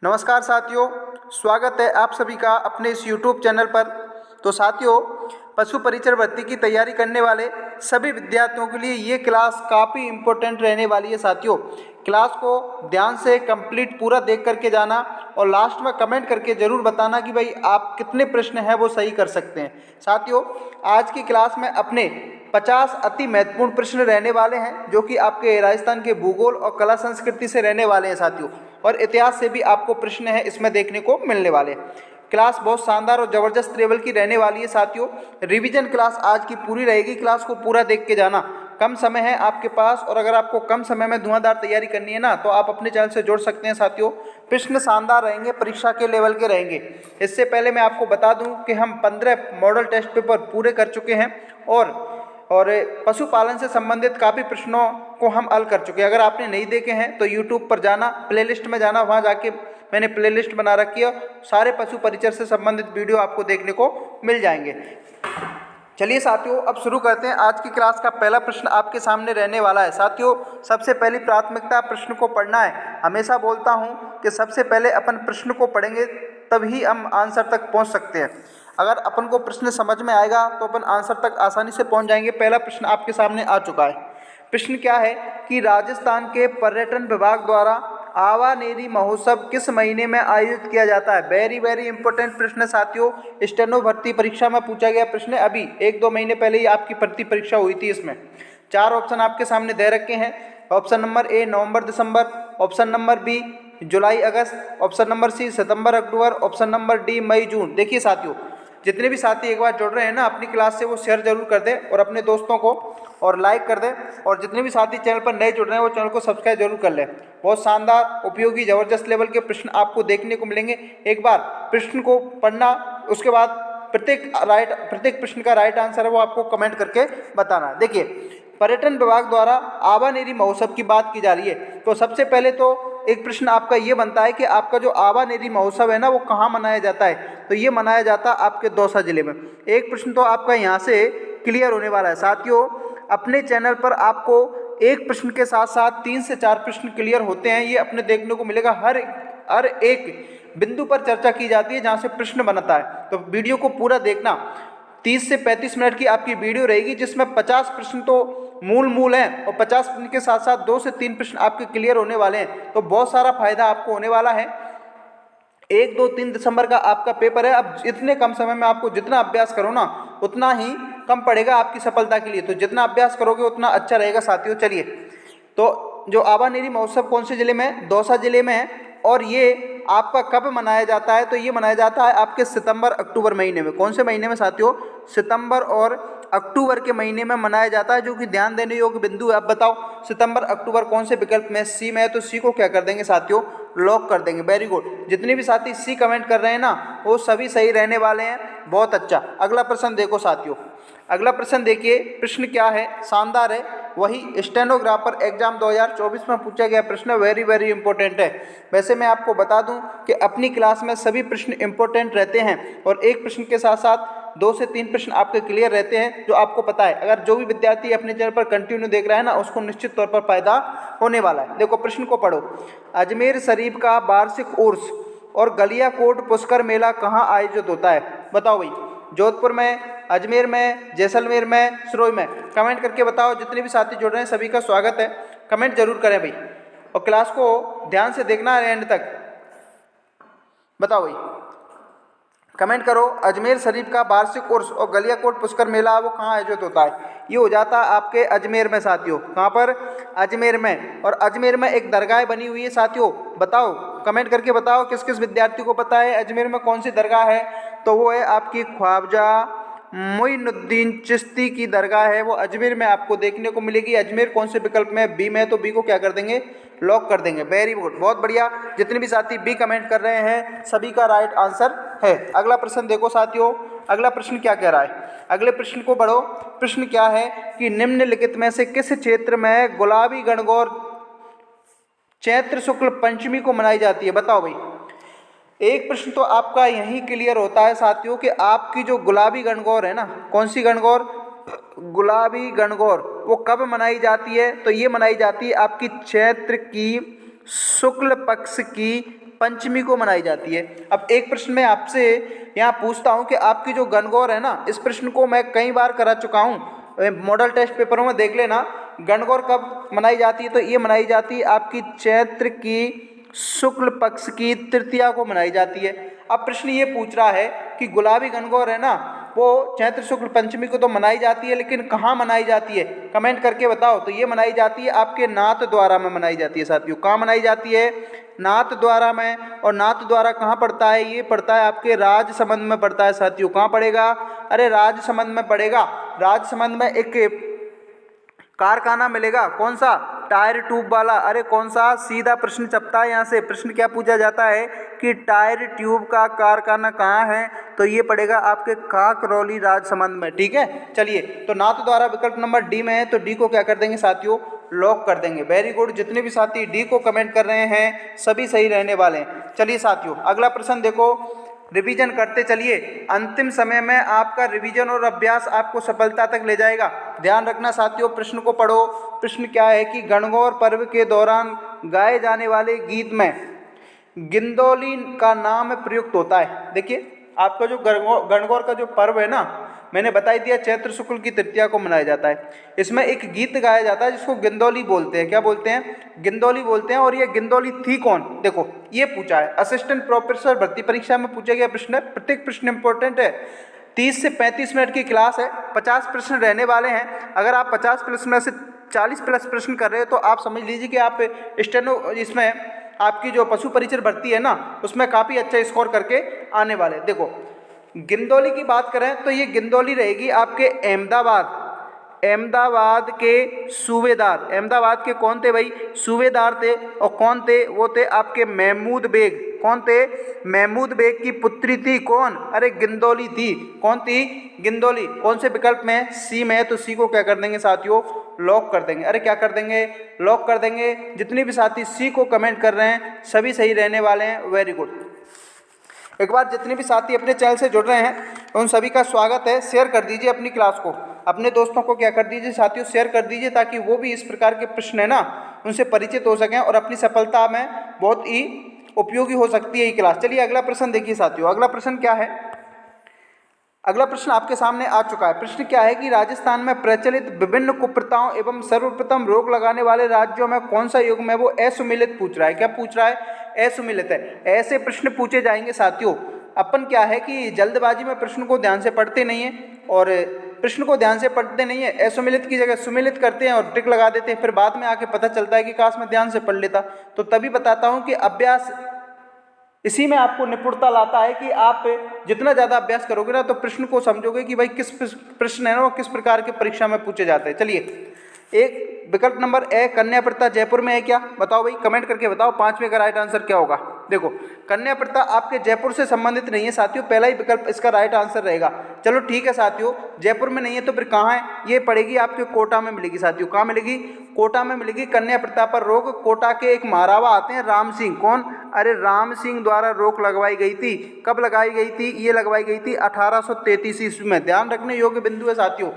नमस्कार साथियों, स्वागत है आप सभी का अपने इस YouTube चैनल पर। तो साथियों, पशु परिचर भर्ती की तैयारी करने वाले सभी विद्यार्थियों के लिए ये क्लास काफ़ी इम्पोर्टेंट रहने वाली है। साथियों, क्लास को ध्यान से कंप्लीट पूरा देख करके जाना और लास्ट में कमेंट करके ज़रूर बताना कि भाई आप कितने प्रश्न हैं वो सही कर सकते हैं। साथियों, आज की क्लास में अपने 50 अति महत्वपूर्ण प्रश्न रहने वाले हैं जो कि आपके राजस्थान के भूगोल और कला संस्कृति से रहने वाले हैं साथियों, और इतिहास से भी आपको प्रश्न है इसमें देखने को मिलने वाले। क्लास बहुत शानदार और ज़बरदस्त लेवल की रहने वाली है साथियों। रिवीजन क्लास आज की पूरी रहेगी, क्लास को पूरा देख के जाना। कम समय है आपके पास, और अगर आपको कम समय में धुआंधार तैयारी करनी है ना, तो आप अपने चैनल से जुड़ सकते हैं साथियों। प्रश्न शानदार रहेंगे, परीक्षा के लेवल के रहेंगे। इससे पहले मैं आपको बता दूं कि हम 15 मॉडल टेस्ट पेपर पूरे कर चुके हैं और पशुपालन से संबंधित काफ़ी प्रश्नों को हम हल कर चुके हैं। अगर आपने नहीं देखे हैं तो YouTube पर जाना, प्लेलिस्ट में जाना, वहाँ जाके मैंने प्लेलिस्ट बना रखी है, सारे पशु परिचर से संबंधित वीडियो आपको देखने को मिल जाएंगे। चलिए साथियों, अब शुरू करते हैं। आज की क्लास का पहला प्रश्न आपके सामने रहने वाला है। साथियों, सबसे पहली प्राथमिकता प्रश्न को पढ़ना है। हमेशा बोलता हूँ कि सबसे पहले अपन प्रश्न को पढ़ेंगे तभी हम आंसर तक पहुँच सकते हैं। अगर अपन को प्रश्न समझ में आएगा तो अपन आंसर तक आसानी से पहुँच जाएंगे। पहला प्रश्न आपके सामने आ चुका है। प्रश्न क्या है कि राजस्थान के पर्यटन विभाग द्वारा आवानेरी महोत्सव किस महीने में आयोजित किया जाता है? वेरी इंपॉर्टेंट प्रश्न है साथियों। स्टेनो भर्ती परीक्षा में पूछा गया प्रश्न है। अभी 1-2 महीने पहले ही आपकी भर्ती परीक्षा हुई थी। इसमें 4 ऑप्शन आपके सामने दे रखे हैं। ऑप्शन नंबर ए नवंबर दिसंबर, ऑप्शन नंबर बी जुलाई अगस्त, ऑप्शन नंबर सी सितंबर अक्टूबर, ऑप्शन नंबर डी मई जून। देखिए साथियों, जितने भी साथी एक बार जुड़ रहे हैं ना अपनी क्लास से, वो शेयर जरूर कर दें और अपने दोस्तों को और लाइक कर दें, और जितने भी साथी चैनल पर नए जुड़ रहे हैं वो चैनल को सब्सक्राइब जरूर कर लें। बहुत शानदार, उपयोगी, ज़बरदस्त लेवल के प्रश्न आपको देखने को मिलेंगे। एक बार प्रश्न को पढ़ना, उसके बाद प्रत्येक प्रश्न का राइट आंसर है वो आपको कमेंट करके बताना। देखिए, पर्यटन विभाग द्वारा आवानेरी महोत्सव की बात की जा रही है, तो सबसे पहले तो एक प्रश्न आपका ये बनता है कि आपका जो आवानेरी महोत्सव है ना, वो कहाँ मनाया जाता है? तो ये मनाया जाता है आपके दौसा जिले में। एक प्रश्न तो आपका यहाँ से क्लियर होने वाला है साथियों। अपने चैनल पर आपको एक प्रश्न के साथ साथ 3 से 4 प्रश्न क्लियर होते हैं, ये अपने देखने को मिलेगा। हर एक बिंदु पर चर्चा की जाती है जहाँ से प्रश्न बनता है। तो वीडियो को पूरा देखना। 30 से 35 मिनट की आपकी वीडियो रहेगी, जिसमें 50 प्रश्न तो मूल हैं और 50 प्रश्न के साथ साथ 2 से 3 प्रश्न आपके क्लियर होने वाले हैं। तो बहुत सारा फायदा आपको होने वाला है। 1, 2, 3 दिसंबर का आपका पेपर है। अब इतने कम समय में आपको जितना अभ्यास करो ना, उतना ही कम पड़ेगा आपकी सफलता के लिए। तो जितना अभ्यास करोगे उतना अच्छा रहेगा साथियों। चलिए, तो जो आवानेरी महोत्सव कौन से जिले में है? दौसा जिले में है। और ये आपका कब मनाया जाता है? तो ये मनाया जाता है आपके सितंबर अक्टूबर महीने में। कौन से महीने में साथियों? सितंबर और अक्टूबर के महीने में मनाया जाता है, जो कि ध्यान देने योग्य बिंदु है। अब बताओ, सितंबर अक्टूबर कौन से विकल्प में? सी में है, तो सी को क्या कर देंगे साथियों? लॉक कर देंगे। Very good. जितने भी साथी सी कमेंट कर रहे हैं ना, वो सभी सही रहने वाले हैं। बहुत अच्छा। अगला प्रश्न देखो साथियों। अगला प्रश्न देखिए, प्रश्न क्या है? शानदार है। वही स्टेनोग्राफर एग्जाम 2024 में पूछा गया प्रश्न। वेरी इंपॉर्टेंट है। वैसे मैं आपको बता दूं कि अपनी क्लास में सभी प्रश्न इंपॉर्टेंट रहते हैं, और एक प्रश्न के साथ साथ 2 से 3 प्रश्न आपके क्लियर रहते हैं, जो आपको पता है। अगर जो भी विद्यार्थी अपने चैनल पर कंटिन्यू देख रहा है ना, उसको निश्चित तौर पर फायदा होने वाला है। देखो, प्रश्न को पढ़ो। अजमेर शरीफ का वार्षिक उर्स और गलियाकोट पुष्कर मेला कहाँ आयोजित होता है? बताओ भाई। जोधपुर में, अजमेर में, जैसलमेर में, सिरोही में? कमेंट करके बताओ। जितने भी साथी जुड़ रहे हैं सभी का स्वागत है। कमेंट जरूर करें भाई, और क्लास को ध्यान से देखना है एंड तक। बताओ भाई, कमेंट करो। अजमेर शरीफ का वार्षिक उर्स और गलियाकोट पुष्कर मेला वो कहाँ आयोजित होता है? ये हो जाता है आपके अजमेर में साथियों। कहाँ पर? अजमेर में। और अजमेर में एक दरगाह बनी हुई है साथियों। बताओ, कमेंट करके बताओ किस किस विद्यार्थी को पता है अजमेर में कौन सी दरगाह है? तो वो है आपकी ख्वाजा मोइनुद्दीन चिश्ती की दरगाह है, वो अजमेर में आपको देखने को मिलेगी। अजमेर कौन से विकल्प में? बी में। तो बी को क्या कर देंगे? लॉक कर देंगे। वेरी गुड, बहुत बढ़िया। जितने भी साथी बी कमेंट कर रहे हैं सभी का राइट आंसर है। अगला प्रश्न देखो साथियों। अगला प्रश्न क्या कह रहा है? अगले प्रश्न को पढ़ो। प्रश्न क्या है कि निम्नलिखित में से किस क्षेत्र में गुलाबी गणगौर चैत्र शुक्ल पंचमी को मनाई जाती है? बताओ भाई। एक प्रश्न तो आपका यही क्लियर होता है साथियों कि आपकी जो गुलाबी गणगौर है ना, कौन सी गणगौर? गुलाबी गणगौर, वो कब मनाई जाती है? तो ये मनाई जाती है आपकी चैत्र की शुक्ल पक्ष की पंचमी को मनाई जाती है। अब एक प्रश्न मैं आपसे यहाँ पूछता हूँ कि आपकी जो गणगौर है ना, इस प्रश्न को मैं कई बार करा चुका हूँ, मॉडल टेस्ट पेपरों में देख लेना। गणगौर कब मनाई जाती है? तो ये मनाई जाती है आपकी चैत्र की शुक्ल पक्ष की तृतीया को मनाई जाती है। अब प्रश्न ये पूछ रहा है कि गुलाबी गणगौर है ना, वो चैत्र शुक्ल पंचमी को तो मनाई जाती है, लेकिन कहाँ मनाई जाती है? कमेंट करके बताओ। तो ये मनाई जाती है आपके नाथ द्वारा में मनाई जाती है साथियों। कहाँ मनाई जाती है? नाथ द्वारा में। और नाथ द्वारा कहाँ पड़ता है? ये पड़ता है आपके राजसमंद में पड़ता है साथियों। कहाँ पड़ेगा? अरे राजसमंद में पड़ेगा। राजसमंद में एक कारखाना मिलेगा, कौन सा? टायर ट्यूब वाला। अरे कौन सा? सीधा प्रश्न चपटा है यहाँ से। प्रश्न क्या पूछा जाता है कि टायर ट्यूब का कारखाना कहाँ है? तो ये पड़ेगा आपके काकरौली राजसमंद में। ठीक है, चलिए। तो नाथ द्वारा विकल्प नंबर डी में है, तो डी को क्या कर देंगे साथियों? लॉक कर देंगे। Very good. जितने भी साथी डी को कमेंट कर रहे हैं सभी सही रहने वाले हैं। चलिए साथियों, अगला प्रश्न देखो, रिवीजन करते चलिए। अंतिम समय में आपका रिवीजन और अभ्यास आपको सफलता तक ले जाएगा। ध्यान रखना साथियों, प्रश्न को पढ़ो। प्रश्न क्या है कि गणगौर पर्व के दौरान गाए जाने वाले गीत में गिंदौली का नाम प्रयुक्त होता है। देखिए, आपका जो गणगौर का जो पर्व है ना, मैंने बता दिया चैत्र शुक्ल की तृतीया को मनाया जाता है। इसमें एक गीत गाया जाता है जिसको गिंदौली बोलते हैं। क्या बोलते हैं? गिंदौली बोलते हैं। और ये गिंदौली थी कौन? देखो, ये पूछा है असिस्टेंट प्रोफेसर भर्ती परीक्षा में पूछा गया प्रश्न है। प्रत्येक प्रश्न इंपॉर्टेंट है। 30 से 35 मिनट की क्लास है, 50 प्रश्न रहने वाले हैं। अगर आप 50 प्रश्न में से 40 प्लस प्रश्न कर रहे हो तो आप समझ लीजिए कि आप स्टेनो इसमें आपकी जो पशु परिचर भर्ती है ना, उसमें काफ़ी अच्छा स्कोर करके आने वाले। देखो, गिंदौली की बात करें तो ये गिंदौली रहेगी आपके अहमदाबाद के सूबेदार। अहमदाबाद के कौन थे भाई? सूबेदार थे। और कौन थे? वो थे आपके महमूद बेग। कौन थे? महमूद बेग की पुत्री थी कौन? अरे गिंदौली थी। कौन थी? गिंदौली। कौन से विकल्प में? सी में है, तो सी को क्या कर देंगे साथियों? लॉक कर देंगे। अरे क्या कर देंगे? लॉक कर देंगे। जितने भी साथी सी को कमेंट कर रहे हैं सभी सही रहने वाले हैं। Very good. एक बार जितने भी साथी अपने चैनल से जुड़ रहे हैं उन सभी का स्वागत है। शेयर कर दीजिए अपनी क्लास को, अपने दोस्तों को क्या कर दीजिए साथियों? शेयर कर दीजिए, ताकि वो भी इस प्रकार के प्रश्न है ना उनसे परिचित हो सकें और अपनी सफलता में बहुत ही उपयोगी हो सकती है ये क्लास। चलिए अगला प्रश्न देखिए साथियों। अगला प्रश्न क्या है? अगला प्रश्न आपके सामने आ चुका है। प्रश्न क्या है कि राजस्थान में प्रचलित विभिन्न कुप्रथाओं एवं सर्वप्रथम रोक लगाने वाले राज्यों में कौन सा युग्म है? वो असुमिलित पूछ रहा है। क्या पूछ रहा है? असुमिलित है। ऐसे प्रश्न पूछे जाएंगे साथियों। अपन क्या है कि जल्दबाजी में प्रश्न को ध्यान से पढ़ते नहीं है, और प्रश्न को ध्यान से पढ़ते नहीं है, असुमिलित की जगह सुमिलित करते हैं और टिक लगा देते हैं। फिर बाद में आके पता चलता है कि काश मैं ध्यान से पढ़ लेता। तो तभी बताता हूँ कि अभ्यास इसी में आपको निपुणता लाता है कि आप जितना ज़्यादा अभ्यास करोगे ना तो प्रश्न को समझोगे कि भाई किस प्रश्न है ना वो किस प्रकार के परीक्षा में पूछे जाते हैं। चलिए, एक विकल्प नंबर ए कन्या प्रथा जयपुर में है क्या? बताओ भाई, कमेंट करके बताओ। 5वें का राइट आंसर क्या होगा? देखो, कन्या प्रथा आपके जयपुर से संबंधित नहीं है साथियों। पहला ही विकल्प इसका राइट आंसर रहेगा। चलो ठीक है साथियों, जयपुर में नहीं है तो फिर कहाँ है? ये पड़ेगी आपके कोटा में मिलेगी साथियों। कहाँ मिलेगी? कोटा में मिलेगी। कन्या प्रथा पर रोक कोटा के एक महारावा आते हैं राम सिंह। कौन? अरे राम सिंह द्वारा रोक लगवाई गई थी। कब लगाई गई थी? ये लगवाई गई थी 1833 ईस्वी में। ध्यान रखने योग्य बिंदु है साथियों।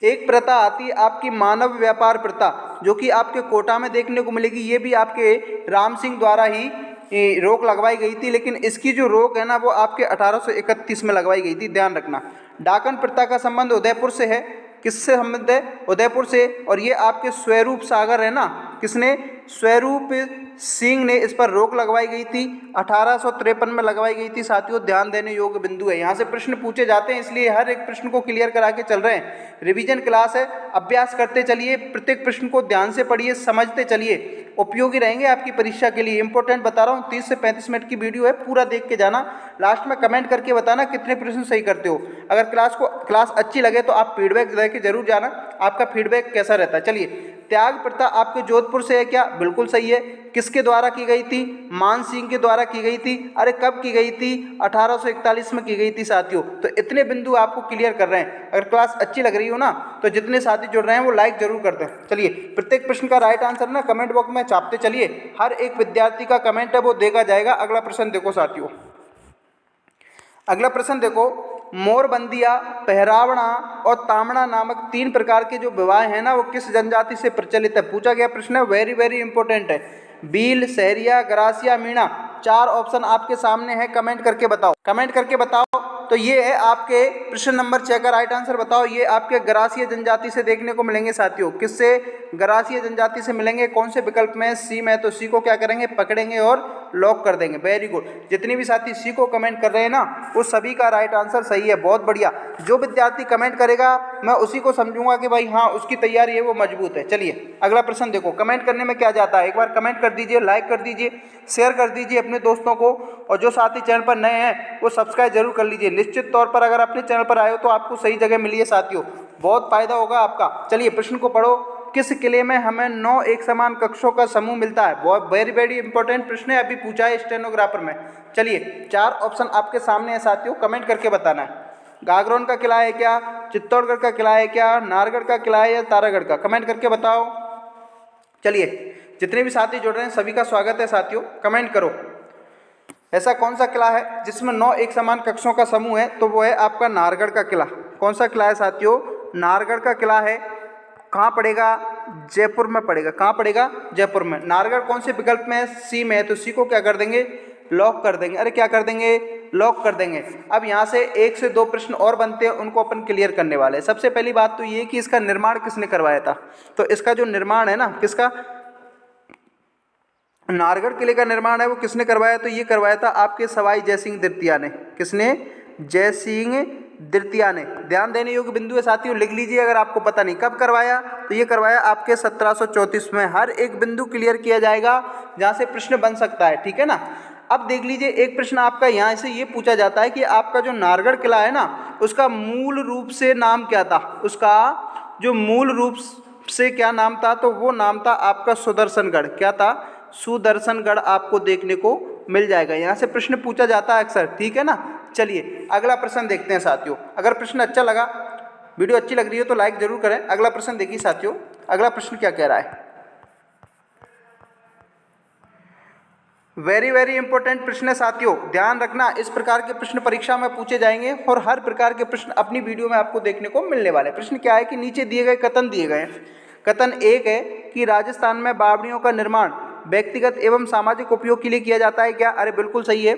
एक प्रथा आती है आपकी मानव व्यापार प्रथा, जो कि आपके कोटा में देखने को मिलेगी। ये भी आपके राम सिंह द्वारा ही रोक लगवाई गई थी, लेकिन इसकी जो रोक है ना वो आपके 1831 में लगवाई गई थी। ध्यान रखना। डाकन प्रथा का संबंध उदयपुर से है। किससे संबंध है? उदयपुर से। और ये आपके स्वरूप सागर है ना, किसने? स्वरूप सिंह ने इस पर रोक लगवाई गई थी। 1853 में लगवाई गई थी साथियों। ध्यान देने योग्य बिंदु है। यहाँ से प्रश्न पूछे जाते हैं, इसलिए हर एक प्रश्न को क्लियर करा के चल रहे हैं। रिवीजन क्लास है, अभ्यास करते चलिए, प्रत्येक प्रश्न को ध्यान से पढ़िए, समझते चलिए, उपयोगी रहेंगे आपकी परीक्षा के लिए। इंपॉर्टेंट बता रहा हूँ। 30 से 35 मिनट की वीडियो है, पूरा देख के जाना। लास्ट में कमेंट करके बताना कितने प्रश्न सही करते हो। अगर क्लास अच्छी लगे तो आप फीडबैक दे के जरूर जाना, आपका फीडबैक कैसा रहता है। चलिए, त्याग प्रथा आपके जोधपुर से है क्या? बिल्कुल सही है। किसके द्वारा की गई थी? मान सिंह के द्वारा की गई थी। अरे कब की गई थी? 1841 में की गई थी साथियों। तो इतने बिंदु आपको क्लियर कर रहे हैं। अगर क्लास अच्छी लग रही हो ना तो जितने साथी जुड़ रहे हैं वो लाइक जरूर कर दें। चलिए, प्रत्येक प्रश्न का राइट आंसर ना कमेंट बॉक्स में छापते चलिए। हर एक विद्यार्थी का कमेंट है वो देखा जाएगा। अगला प्रश्न देखो साथियों। अगला प्रश्न देखो, मोरबंदिया, पहरावड़ा और तामड़ा नामक 3 प्रकार के जो विवाह हैं ना वो किस जनजाति से प्रचलित है? पूछा गया प्रश्न है, वेरी वेरी इंपॉर्टेंट है। बील, सहरिया, गरासिया, मीणा। 4 ऑप्शन आपके सामने है, कमेंट करके बताओ, कमेंट करके बताओ। तो ये है आपके प्रश्न नंबर 6 का राइट आंसर। बताओ, ये आपके गरासिया जनजाति से देखने को मिलेंगे साथियों। किससे? गरासिया जनजाति से मिलेंगे। कौन से विकल्प में? सी में। तो सी को क्या करेंगे? पकड़ेंगे और लॉक कर देंगे। Very good. जितने भी साथी सी को कमेंट कर रहे हैं ना, वो सभी का राइट आंसर सही है। बहुत बढ़िया। जो विद्यार्थी कमेंट करेगा मैं उसी को समझूंगा कि भाई हाँ, उसकी तैयारी है वो मजबूत है। चलिए अगला प्रश्न देखो। कमेंट करने में क्या जाता है, एक बार कमेंट कर दीजिए, लाइक कर दीजिए, शेयर कर दीजिए अपने दोस्तों को, और जो साथी चैनल पर नए हैं वो सब्सक्राइब जरूर कर लीजिए। निश्चित तौर पर अगर अपने चैनल पर आए हो तो आपको सही जगह मिली है साथियों, बहुत फायदा होगा आपका। चलिए प्रश्न को पढ़ो। किस किले में हमें 9 एक समान कक्षों का समूह मिलता है? बहुत वेरी वेरी इंपॉर्टेंट प्रश्न है, अभी पूछा है स्टेनोग्राफर में। चलिए 4 ऑप्शन आपके सामने है साथियों, कमेंट करके बताना है। गागरोन का किला है क्या, चित्तौड़गढ़ का किला है क्या, नाहरगढ़ का किला है या तारागढ़ का? कमेंट करके बताओ। चलिए जितने भी साथी जुड़ रहे हैं सभी का स्वागत है साथियों, कमेंट करो। ऐसा कौन सा किला है जिसमें 9 एक समान कक्षों का समूह है? तो वो है आपका नाहरगढ़ का किला। कौन सा किला है साथियों? नाहरगढ़ का किला है। कहाँ पड़ेगा? जयपुर में पड़ेगा। कहाँ पड़ेगा? जयपुर में। नाहरगढ़ कौन से विकल्प में है? सी में है। तो सी को क्या कर देंगे? लॉक कर देंगे। अरे क्या कर देंगे? लॉक कर देंगे। अब यहाँ से 1 से 2 प्रश्न और बनते हैं, उनको अपन क्लियर करने वाले हैं। सबसे पहली बात तो ये कि इसका निर्माण किसने करवाया था? तो इसका जो निर्माण है ना, किसका? नाहरगढ़ किले का निर्माण है वो किसने करवाया? तो ये करवाया था आपके सवाई जयसिंह द्वितीय ने। किसने? जयसिंह द्वितीय ने। ध्यान देने योग्य बिंदु है साथियों, लिख लीजिए अगर आपको पता नहीं। कब करवाया? तो ये करवाया आपके 1734 में। हर एक बिंदु क्लियर किया जाएगा जहाँ से प्रश्न बन सकता है, ठीक है ना। अब देख लीजिए, एक प्रश्न आपका यहाँ से ये पूछा जाता है कि आपका जो नाहरगढ़ किला है ना, उसका मूल रूप से नाम क्या था? उसका जो मूल रूप से क्या नाम था? तो वो नाम था आपका सुदर्शनगढ़। क्या था? सुदर्शनगढ़ आपको देखने को मिल जाएगा। यहाँ से प्रश्न पूछा जाता है अक्सर, ठीक है ना। चलिए अगला प्रश्न देखते हैं साथियों। अगर प्रश्न अच्छा लगा, वीडियो अच्छी लग रही हो तो लाइक जरूर करें। अगला प्रश्न देखिए साथियों, अगला प्रश्न क्या कह रहा है। वेरी वेरी इंपॉर्टेंट प्रश्न है साथियों, ध्यान रखना। इस प्रकार के प्रश्न परीक्षा में पूछे जाएंगे और हर प्रकार के प्रश्न अपनी वीडियो में आपको देखने को मिलने वाले। प्रश्न क्या है कि नीचे दिए गए कथन दिए गए हैं। कथन 1 है कि राजस्थान में बावड़ियों का निर्माण व्यक्तिगत एवं सामाजिक उपयोग के लिए किया जाता है क्या? अरे बिल्कुल सही है।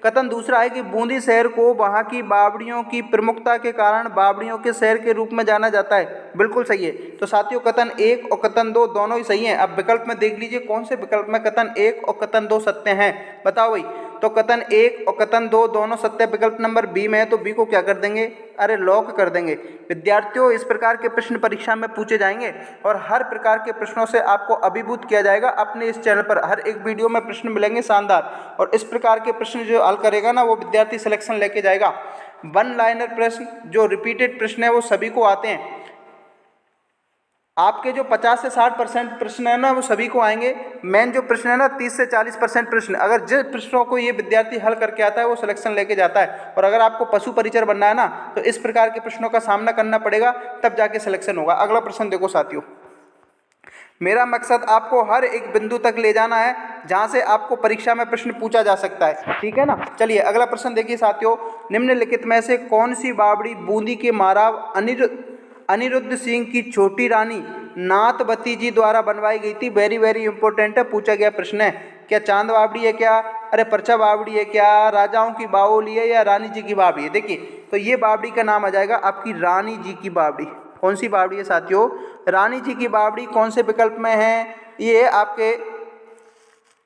कथन दूसरा है कि बूंदी शहर को वहाँ की बावड़ियों की प्रमुखता के कारण बावड़ियों के शहर के रूप में जाना जाता है। बिल्कुल सही है। तो साथियों कथन 1 और कथन 2 दोनों ही सही हैं। अब विकल्प में देख लीजिए कौन से विकल्प में कथन 1 और कथन 2 सत्य हैं, बताओ भाई। तो कथन 1 और कथन 2 दोनों सत्य विकल्प नंबर बी में है, तो बी को क्या कर देंगे? अरे लॉक कर देंगे। विद्यार्थियों इस प्रकार के प्रश्न परीक्षा में पूछे जाएंगे और हर प्रकार के प्रश्नों से आपको अभिभूत किया जाएगा। अपने इस चैनल पर हर एक वीडियो में प्रश्न मिलेंगे शानदार, और इस प्रकार के प्रश्न जो हल करेगा ना वो विद्यार्थी सिलेक्शन लेके जाएगा। 1 लाइनर प्रश्न जो रिपीटेड प्रश्न है वो सभी को आते हैं। आपके जो 50 से 60% प्रश्न है ना वो सभी को आएंगे। मेन जो प्रश्न है ना 30 से 40% प्रश्न, अगर जिस प्रश्नों को ये विद्यार्थी हल करके आता है वो सिलेक्शन लेके जाता है। और अगर आपको पशु परिचर बनना है ना तो इस प्रकार के प्रश्नों का सामना करना पड़ेगा, तब जाके सिलेक्शन होगा। अगला प्रश्न देखो साथियों, मेरा मकसद आपको हर एक बिंदु तक ले जाना है जहाँ से आपको परीक्षा में प्रश्न पूछा जा सकता है, ठीक है ना। चलिए अगला प्रश्न देखिए साथियों, निम्नलिखित में से कौन सी बावड़ी बूंदी के महाराव अनिरुद्ध सिंह की छोटी रानी नाथवती जी द्वारा बनवाई गई थी? वेरी वेरी इंपॉर्टेंट है, पूछा गया प्रश्न है। क्या चांद बावड़ी है क्या? अरे परचा बावड़ी है क्या? राजाओं की बावली है या रानी जी की बावड़ी है? देखिए तो ये बावड़ी का नाम आ जाएगा आपकी रानी जी की बावड़ी। कौन सी बावड़ी है साथियों? रानी जी की बावड़ी। कौन से विकल्प में है? ये आपके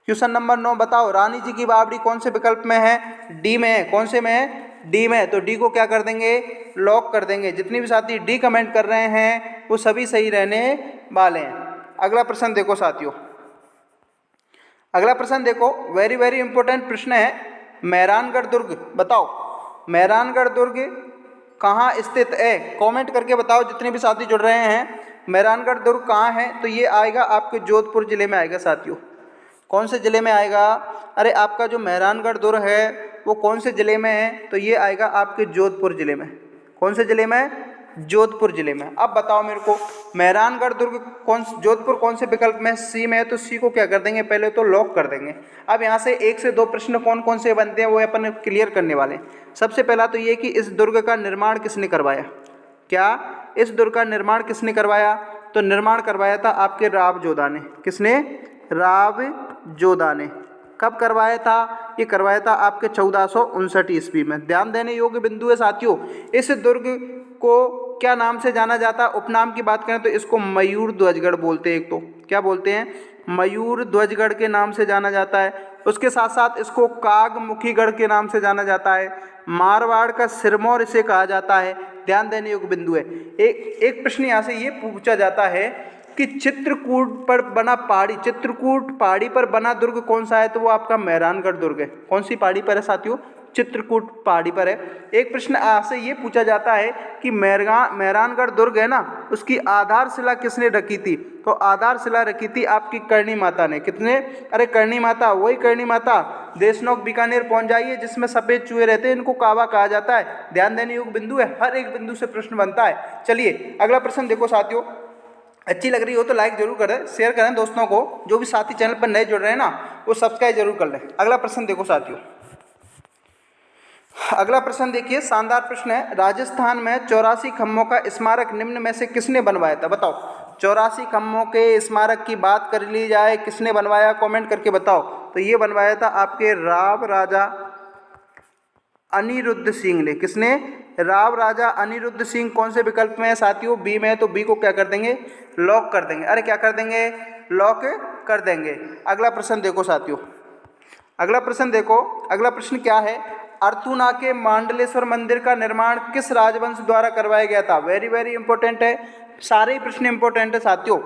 क्वेश्चन नंबर 9 बताओ। रानी जी की बावड़ी कौन से विकल्प में है? डी में है। कौन से में है? डी में। तो डी को क्या कर देंगे? लॉक कर देंगे। जितनी भी साथी डी कमेंट कर रहे हैं वो सभी सही रहने वाले हैं। अगला प्रश्न देखो साथियों, अगला प्रश्न देखो, वेरी वेरी इंपॉर्टेंट प्रश्न है। मेहरानगढ़ दुर्ग बताओ, मेहरानगढ़ दुर्ग कहाँ स्थित है? कमेंट करके बताओ जितने भी साथी जुड़ रहे हैं। मेहरानगढ़ दुर्ग कहाँ है? तो ये आएगा आपके जोधपुर जिले में आएगा साथियों। कौन से जिले में आएगा? अरे आपका जो मेहरानगढ़ दुर्ग है वो कौन से जिले में है? तो ये आएगा आपके जोधपुर जिले में। कौन से जिले में? जोधपुर जिले में। अब बताओ मेरे को, मेहरानगढ़ दुर्ग जोधपुर कौन से विकल्प में? सी में है। तो सी को क्या कर देंगे? पहले तो लॉक कर देंगे। अब यहाँ से 1 से 2 प्रश्न कौन कौन से बनते हैं वो अपन क्लियर करने वाले हैं। सबसे पहला तो ये कि इस दुर्ग का निर्माण किसने करवाया? क्या इस दुर्ग का निर्माण किसने करवाया? तो निर्माण करवाया था आपके राव जोधा ने। किसने? राव जोधा ने। कब करवाया था? ये करवाया था आपके 1459 ईस्वी में। ध्यान देने योग्य बिंदु है साथियों, इस दुर्ग को क्या नाम से जाना जाता है? उपनाम की बात करें तो इसको मयूर ध्वजगढ़ बोलते हैं। एक तो क्या बोलते हैं? मयूर ध्वजगढ़ के नाम से जाना जाता है। उसके साथ साथ इसको कागमुखीगढ़ के नाम से जाना जाता है। मारवाड़ का सिरमौर इसे कहा जाता है। ध्यान देने योग्य बिंदु है। एक प्रश्न यहाँ से ये पूछा जाता है कि चित्रकूट पर बना पहाड़ी, चित्रकूट पहाड़ी पर बना दुर्ग कौन सा है? तो वो आपका मेहरानगढ़ दुर्ग है। कौन सी पहाड़ी पर है साथियों? चित्रकूट पहाड़ी पर है। एक प्रश्न आपसे ये पूछा जाता है कि मेहरानगढ़ दुर्ग है ना, उसकी आधारशिला किसने रखी थी? तो आधारशिला रखी थी आपकी करणी माता ने। कितने? अरे करणी माता, वही करणी माता। देशनोक बीकानेर पहुंच जाइए जिसमें सफेद चूहे रहते हैं, इनको कावा कहा जाता है। ध्यान देने योग्य बिंदु है, हर एक बिंदु से प्रश्न बनता है। चलिए अगला प्रश्न देखो साथियों, अच्छी लग रही हो तो लाइक जरूर करें, शेयर करें दोस्तों को। जो भी साथी चैनल पर नए जुड़ रहे हैं ना, वो सब्सक्राइब जरूर कर लें। अगला प्रश्न देखो साथियों, अगला प्रश्न देखिए, शानदार प्रश्न है। राजस्थान में 84 खम्भों का स्मारक निम्न में से किसने बनवाया था? बताओ, 84 खम्भों के स्मारक की बात कर ली जाए, किसने बनवाया? कमेंट करके बताओ। तो ये बनवाया था आपके राव राजा अनिरुद्ध सिंह ने। किसने? राव राजा अनिरुद्ध सिंह। कौन से विकल्प में है साथियों? बी में है, तो बी को क्या कर देंगे? लॉक कर देंगे। अरे क्या कर देंगे? लॉक कर देंगे। अगला प्रश्न देखो साथियों, अगला प्रश्न देखो, अगला प्रश्न क्या है? अर्थुना के मांडलेश्वर मंदिर का निर्माण किस राजवंश द्वारा करवाया गया था? वेरी वेरी इंपॉर्टेंट है, सारे ही प्रश्न इंपॉर्टेंट है साथियों।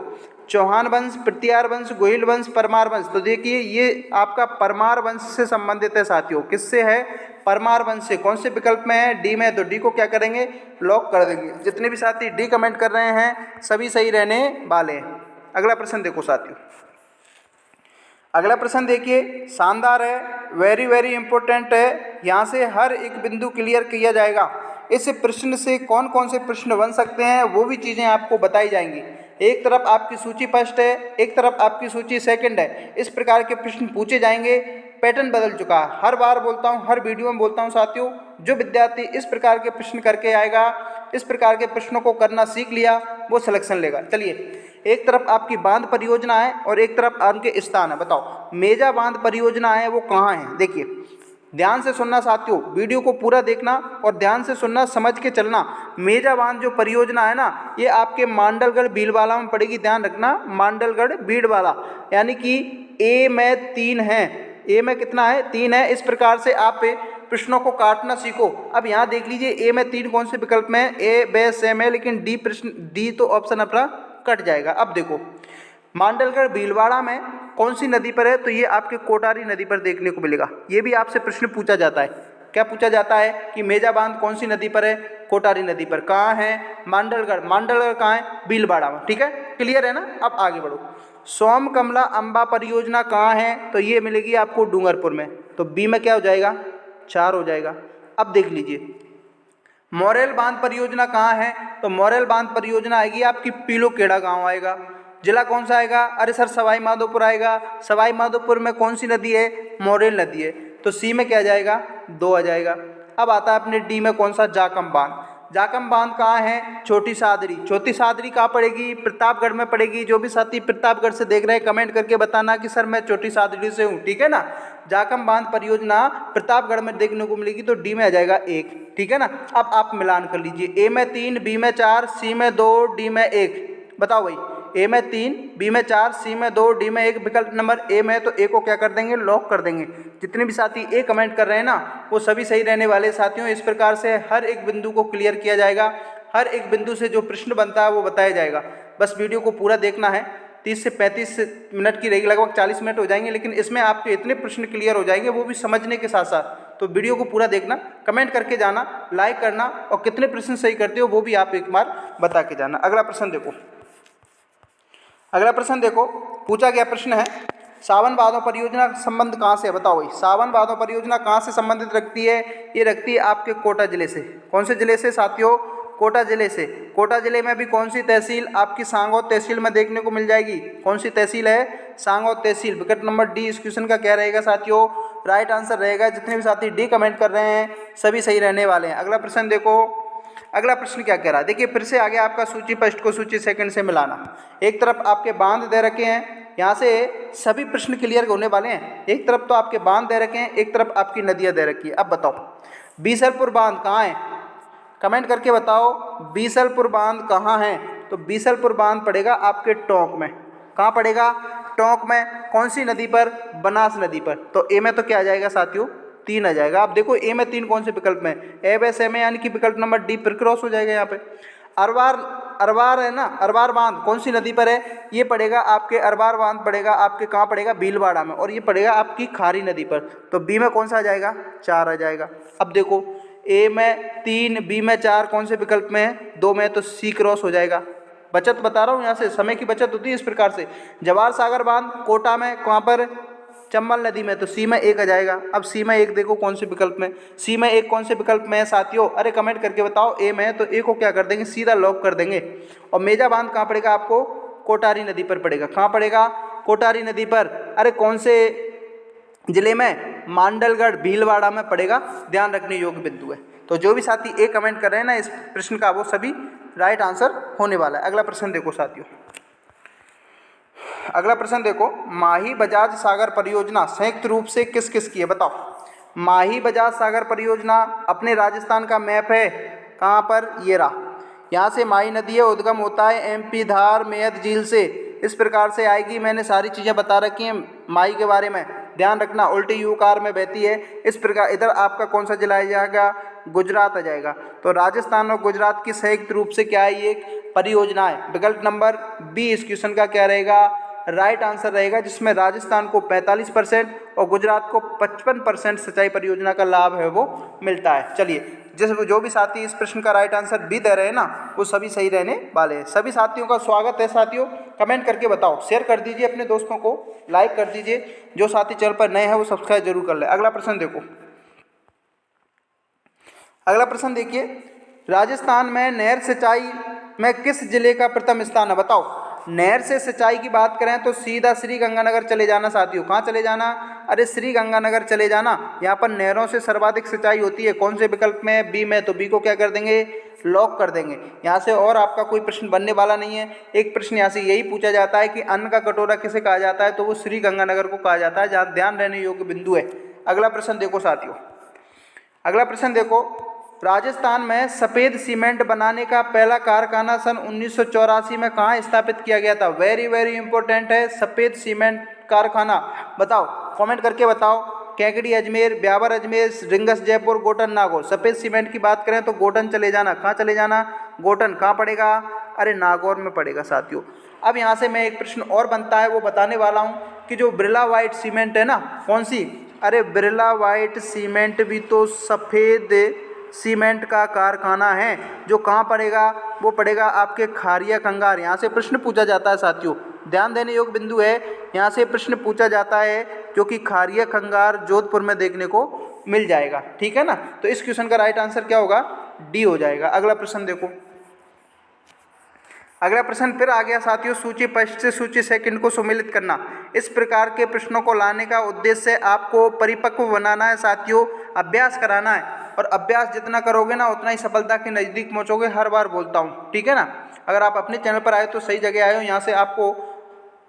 चौहान वंश, पृथ्वियार वंश, गोहिल वंश, परमार वंश। तो देखिए ये आपका परमार वंश से संबंधित है साथियों। किससे है? परमार वंश से। कौन से विकल्प में है? डी में। तो डी को क्या करेंगे? लॉक कर देंगे। जितने भी साथी डी कमेंट कर रहे हैं सभी सही रहने वाले हैं। अगला प्रश्न देखो साथियों, अगला प्रश्न देखिए, शानदार है, वेरी वेरी इंपॉर्टेंट है। यहाँ से हर एक बिंदु क्लियर किया जाएगा। इस प्रश्न से कौन कौन से प्रश्न बन सकते हैं वो भी चीज़ें आपको बताई जाएंगी। एक तरफ आपकी सूची फर्स्ट है, एक तरफ आपकी सूची सेकंड है। इस प्रकार के प्रश्न पूछे जाएंगे। पैटर्न बदल चुका है, हर बार बोलता हूँ, हर वीडियो में बोलता हूँ साथियों, जो विद्यार्थी इस प्रकार के प्रश्न करके आएगा, इस प्रकार के प्रश्नों को करना सीख लिया, वो सिलेक्शन लेगा। चलिए, एक तरफ आपकी बांध परियोजना है और एक तरफ आपके स्थान है। बताओ, मेजा बांध परियोजना है वो कहाँ है? देखिए ध्यान से सुनना साथियों, वीडियो को पूरा देखना और ध्यान से सुनना, समझ के चलना। मेजा बांध जो परियोजना है ना, ये आपके मांडलगढ़ भीलवाला में पड़ेगी। ध्यान रखना, मांडलगढ़ भीलवाला, यानी कि ए में 3 है। ए में कितना है? 3 है। इस प्रकार से आप प्रश्नों को काटना सीखो। अब यहाँ देख लीजिए, ए में 3 कौन से विकल्प में है? ए, बी, सेम है, लेकिन डी प्रश्न, डी तो ऑप्शन अपना कट जाएगा। अब देखो, मांडलगढ़ भीलवाड़ा में कौन सी नदी पर है? तो ये आपके कोटारी नदी पर देखने को मिलेगा। ये भी आपसे प्रश्न पूछा जाता है। क्या पूछा जाता है कि मेजा बांध कौन सी नदी पर है? कोटारी नदी पर। कहाँ है? मांडलगढ़। मांडलगढ़ कहाँ है? भीलवाड़ा में। ठीक है, क्लियर है ना? अब आगे बढ़ो। सोम कमला अम्बा परियोजना कहाँ है? तो ये मिलेगी आपको डूंगरपुर में। तो बी में क्या हो जाएगा? 4 हो जाएगा। अब देख लीजिए, मोरेल बांध परियोजना कहाँ है? तो मोरेल बांध परियोजना आएगी आपकी पीलोखेड़ा गांव आएगा। जिला कौन सा आएगा? अरे सर सवाई माधोपुर आएगा। सवाई माधोपुर में कौन सी नदी है? मोरेल नदी है। तो सी में क्या आ जाएगा? 2 आ जाएगा। अब आता है अपने डी में कौन सा? जाकम बांध। जाकम बांध कहाँ है? छोटी सादरी। छोटी सादरी कहाँ पड़ेगी? प्रतापगढ़ में पड़ेगी। जो भी साथी प्रतापगढ़ से देख रहे हैं कमेंट करके बताना कि सर मैं छोटी सादरी से हूँ। ठीक है ना? जाकम बांध परियोजना प्रतापगढ़ में देखने को मिलेगी। तो डी में आ जाएगा 1। ठीक है ना? अब आप मिलान कर लीजिए, ए में 3, बी में 4, सी में 2, डी में 1। बताओ भाई, ए में 3, बी में 4, सी में 2, डी में 1। विकल्प नंबर ए में, तो ए को क्या कर देंगे? लॉक कर देंगे। जितने भी साथी ए कमेंट कर रहे हैं ना, वो सभी सही रहने वाले साथियों। इस प्रकार से हर एक बिंदु को क्लियर किया जाएगा। हर एक बिंदु से जो प्रश्न बनता है वो बताया जाएगा। बस वीडियो को पूरा देखना है। 30 से 35 मिनट की रहेगी, लगभग 40 मिनट हो जाएंगे, लेकिन इसमें आपके इतने प्रश्न क्लियर हो जाएंगे, वो भी समझने के साथ साथ। तो वीडियो को पूरा देखना, कमेंट करके जाना, लाइक करना, और कितने प्रश्न सही करते हो वो भी आप एक बार बता के जाना। अगला प्रश्न देखो, अगला प्रश्न देखो, पूछा गया प्रश्न है, सावन भादो परियोजना का संबंध कहाँ से है? बताओ भाई, सावन भादो परियोजना कहाँ से संबंधित रखती है? ये रखती है आपके कोटा जिले से। कौन से जिले से साथियों? कोटा जिले से। कोटा जिले में भी कौन सी तहसील? आपकी सांगौर तहसील में देखने को मिल जाएगी। कौन सी तहसील है? सांगौर तहसील। विकल्प नंबर डी इस क्वेश्चन का क्या रहेगा साथियों? राइट आंसर रहेगा। जितने भी साथी डी कमेंट कर रहे हैं सभी सही रहने वाले हैं। अगला प्रश्न देखो, अगला प्रश्न क्या कह रहा है? देखिए फिर से आगे आपका सूची फर्स्ट को सूची सेकंड से मिलाना। एक तरफ आपके बांध दे रखे हैं, यहाँ से सभी प्रश्न क्लियर होने वाले हैं। एक तरफ तो आपके बांध दे रखे हैं, एक तरफ आपकी नदियाँ दे रखी है। अब बताओ बीसलपुर बांध कहाँ है, कमेंट करके बताओ बीसलपुर बांध कहाँ है। तो बीसलपुर बांध पड़ेगा आपके टोंक में। कहाँ पड़ेगा? टोंक में। कौन सी नदी पर? बनास नदी पर। तो ए में तो क्या आ जाएगा साथियों? 3 आ जाएगा। आप देखो ए में 3 कौन से विकल्प में? ए बस ए में, यानी कि विकल्प नंबर डी पर क्रॉस हो जाएगा यहाँ पे। अरवार है ना, अरवार बांध कौन सी नदी पर है? ये पड़ेगा आपके अरवार बांध पड़ेगा आपके कहाँ पड़ेगा? भीलवाड़ा में, और ये पड़ेगा आपकी खारी नदी पर। तो बी में कौन सा आ जाएगा? 4 आ जाएगा। अब देखो ए में 3, बी में 4 कौन से विकल्प में है? 2 में, तो सी क्रॉस हो जाएगा। बचत बता रहा हूँ, यहाँ से समय की बचत होती है इस प्रकार से। जवाहर सागर बांध कोटा में, कहाँ पर? चंबल नदी में, तो सी में 1 आ जाएगा। अब सी में 1 देखो कौन से विकल्प में? सी में 1 कौन से विकल्प में है साथियों? अरे कमेंट करके बताओ। ए में है तो ए को क्या कर देंगे? सीधा लॉक कर देंगे। और मेजा बांध कहाँ पड़ेगा आपको? कोटारी नदी पर पड़ेगा। कहाँ पड़ेगा? कोटारी नदी पर। अरे कौन से जिले में? मांडलगढ़ भीलवाड़ा में पड़ेगा। ध्यान रखने योग्य बिंदु है। तो जो भी साथी ए कमेंट कर रहे हैं ना इस प्रश्न का, वो सभी राइट आंसर होने वाला है। अगला प्रश्न देखो साथियों, अगला प्रश्न देखो, माही बजाज सागर परियोजना संयुक्त रूप से किस किस की है? बताओ। माही बजाज सागर परियोजना अपने राजस्थान का मैप है। कहाँ पर? ये रहा। यहाँ से माही नदी है, उद्गम होता है एमपी धार मेयत झील से। इस प्रकार से आएगी। मैंने सारी चीज़ें बता रखी हैं माही के बारे में, ध्यान रखना। उल्टी यू कार में बहती है इस प्रकार। इधर आपका कौन सा जिला आ जाएगा? गुजरात आ जाएगा। तो राजस्थान और गुजरात की संयुक्त रूप से क्या है? ये एक परियोजना है। विकल्प नंबर बी इस क्वेश्चन का क्या रहेगा? राइट आंसर रहेगा, जिसमें राजस्थान को 45% और गुजरात को 55% सिंचाई परियोजना का लाभ है वो मिलता है। चलिए, जो भी साथी इस प्रश्न का राइट आंसर बी दे रहे हैं ना, वो सभी सही रहने वाले हैं। सभी साथियों का स्वागत है साथियों। कमेंट करके बताओ, शेयर कर दीजिए अपने दोस्तों को, लाइक कर दीजिए। जो साथी चैनल पर नए हैं वो सब्सक्राइब जरूर कर ले। अगला प्रश्न देखो, अगला प्रश्न देखिए, राजस्थान में नहर सिंचाई में किस जिले का प्रथम स्थान है? बताओ। नहर से सिंचाई की बात करें तो सीधा श्री गंगानगर चले जाना साथियों। कहाँ चले जाना? अरे श्री गंगानगर चले जाना। यहाँ पर नहरों से सर्वाधिक सिंचाई होती है। कौन से विकल्प में? बी में। तो बी को क्या कर देंगे? लॉक कर देंगे। यहाँ से और आपका कोई प्रश्न बनने वाला नहीं है। एक प्रश्न यहाँ से यही पूछा जाता है कि अन्न का कटोरा किसे कहा जाता है? तो वो श्री गंगानगर को कहा जाता है, जहाँ ध्यान रहने योग्य बिंदु है। अगला प्रश्न देखो साथियों, अगला प्रश्न देखो, राजस्थान में सफ़ेद सीमेंट बनाने का पहला कारखाना सन 1984 में कहाँ स्थापित किया गया था? वेरी वेरी इंपॉर्टेंट है, सफ़ेद सीमेंट कारखाना। बताओ, कमेंट करके बताओ। कैकड़ी अजमेर, ब्यावर अजमेर, रिंगस जयपुर, गोटन नागौर। सफ़ेद सीमेंट की बात करें तो गोटन चले जाना। कहाँ चले जाना? गोटन। कहाँ पड़ेगा? अरे नागौर में पड़ेगा साथियों। अब यहाँ से मैं एक प्रश्न और बनता है वो बताने वाला हूँ कि जो बिरला व्हाइट सीमेंट है ना, कौन सी? अरे बिरला व्हाइट सीमेंट भी तो सफ़ेद सीमेंट का कारखाना है। जो कहाँ पड़ेगा? वो पड़ेगा आपके खारिया कंगार। यहाँ से प्रश्न पूछा जाता है साथियों, ध्यान देने योग्य बिंदु है। यहाँ से प्रश्न पूछा जाता है जो कि खारिया कंगार जोधपुर में देखने को मिल जाएगा। ठीक है ना? तो इस क्वेश्चन का राइट आंसर क्या होगा? डी हो जाएगा। अगला प्रश्न देखो, अगला प्रश्न फिर आ गया साथियों, सूची फर्स्ट से सूची सेकंड को सम्मिलित करना। इस प्रकार के प्रश्नों को लाने का उद्देश्य आपको परिपक्व बनाना है साथियों, अभ्यास कराना है। और अभ्यास जितना करोगे ना उतना ही सफलता के नज़दीक पहुंचोगे, हर बार बोलता हूं। ठीक है ना? अगर आप अपने चैनल पर आए तो सही जगह आए हो। यहाँ से आपको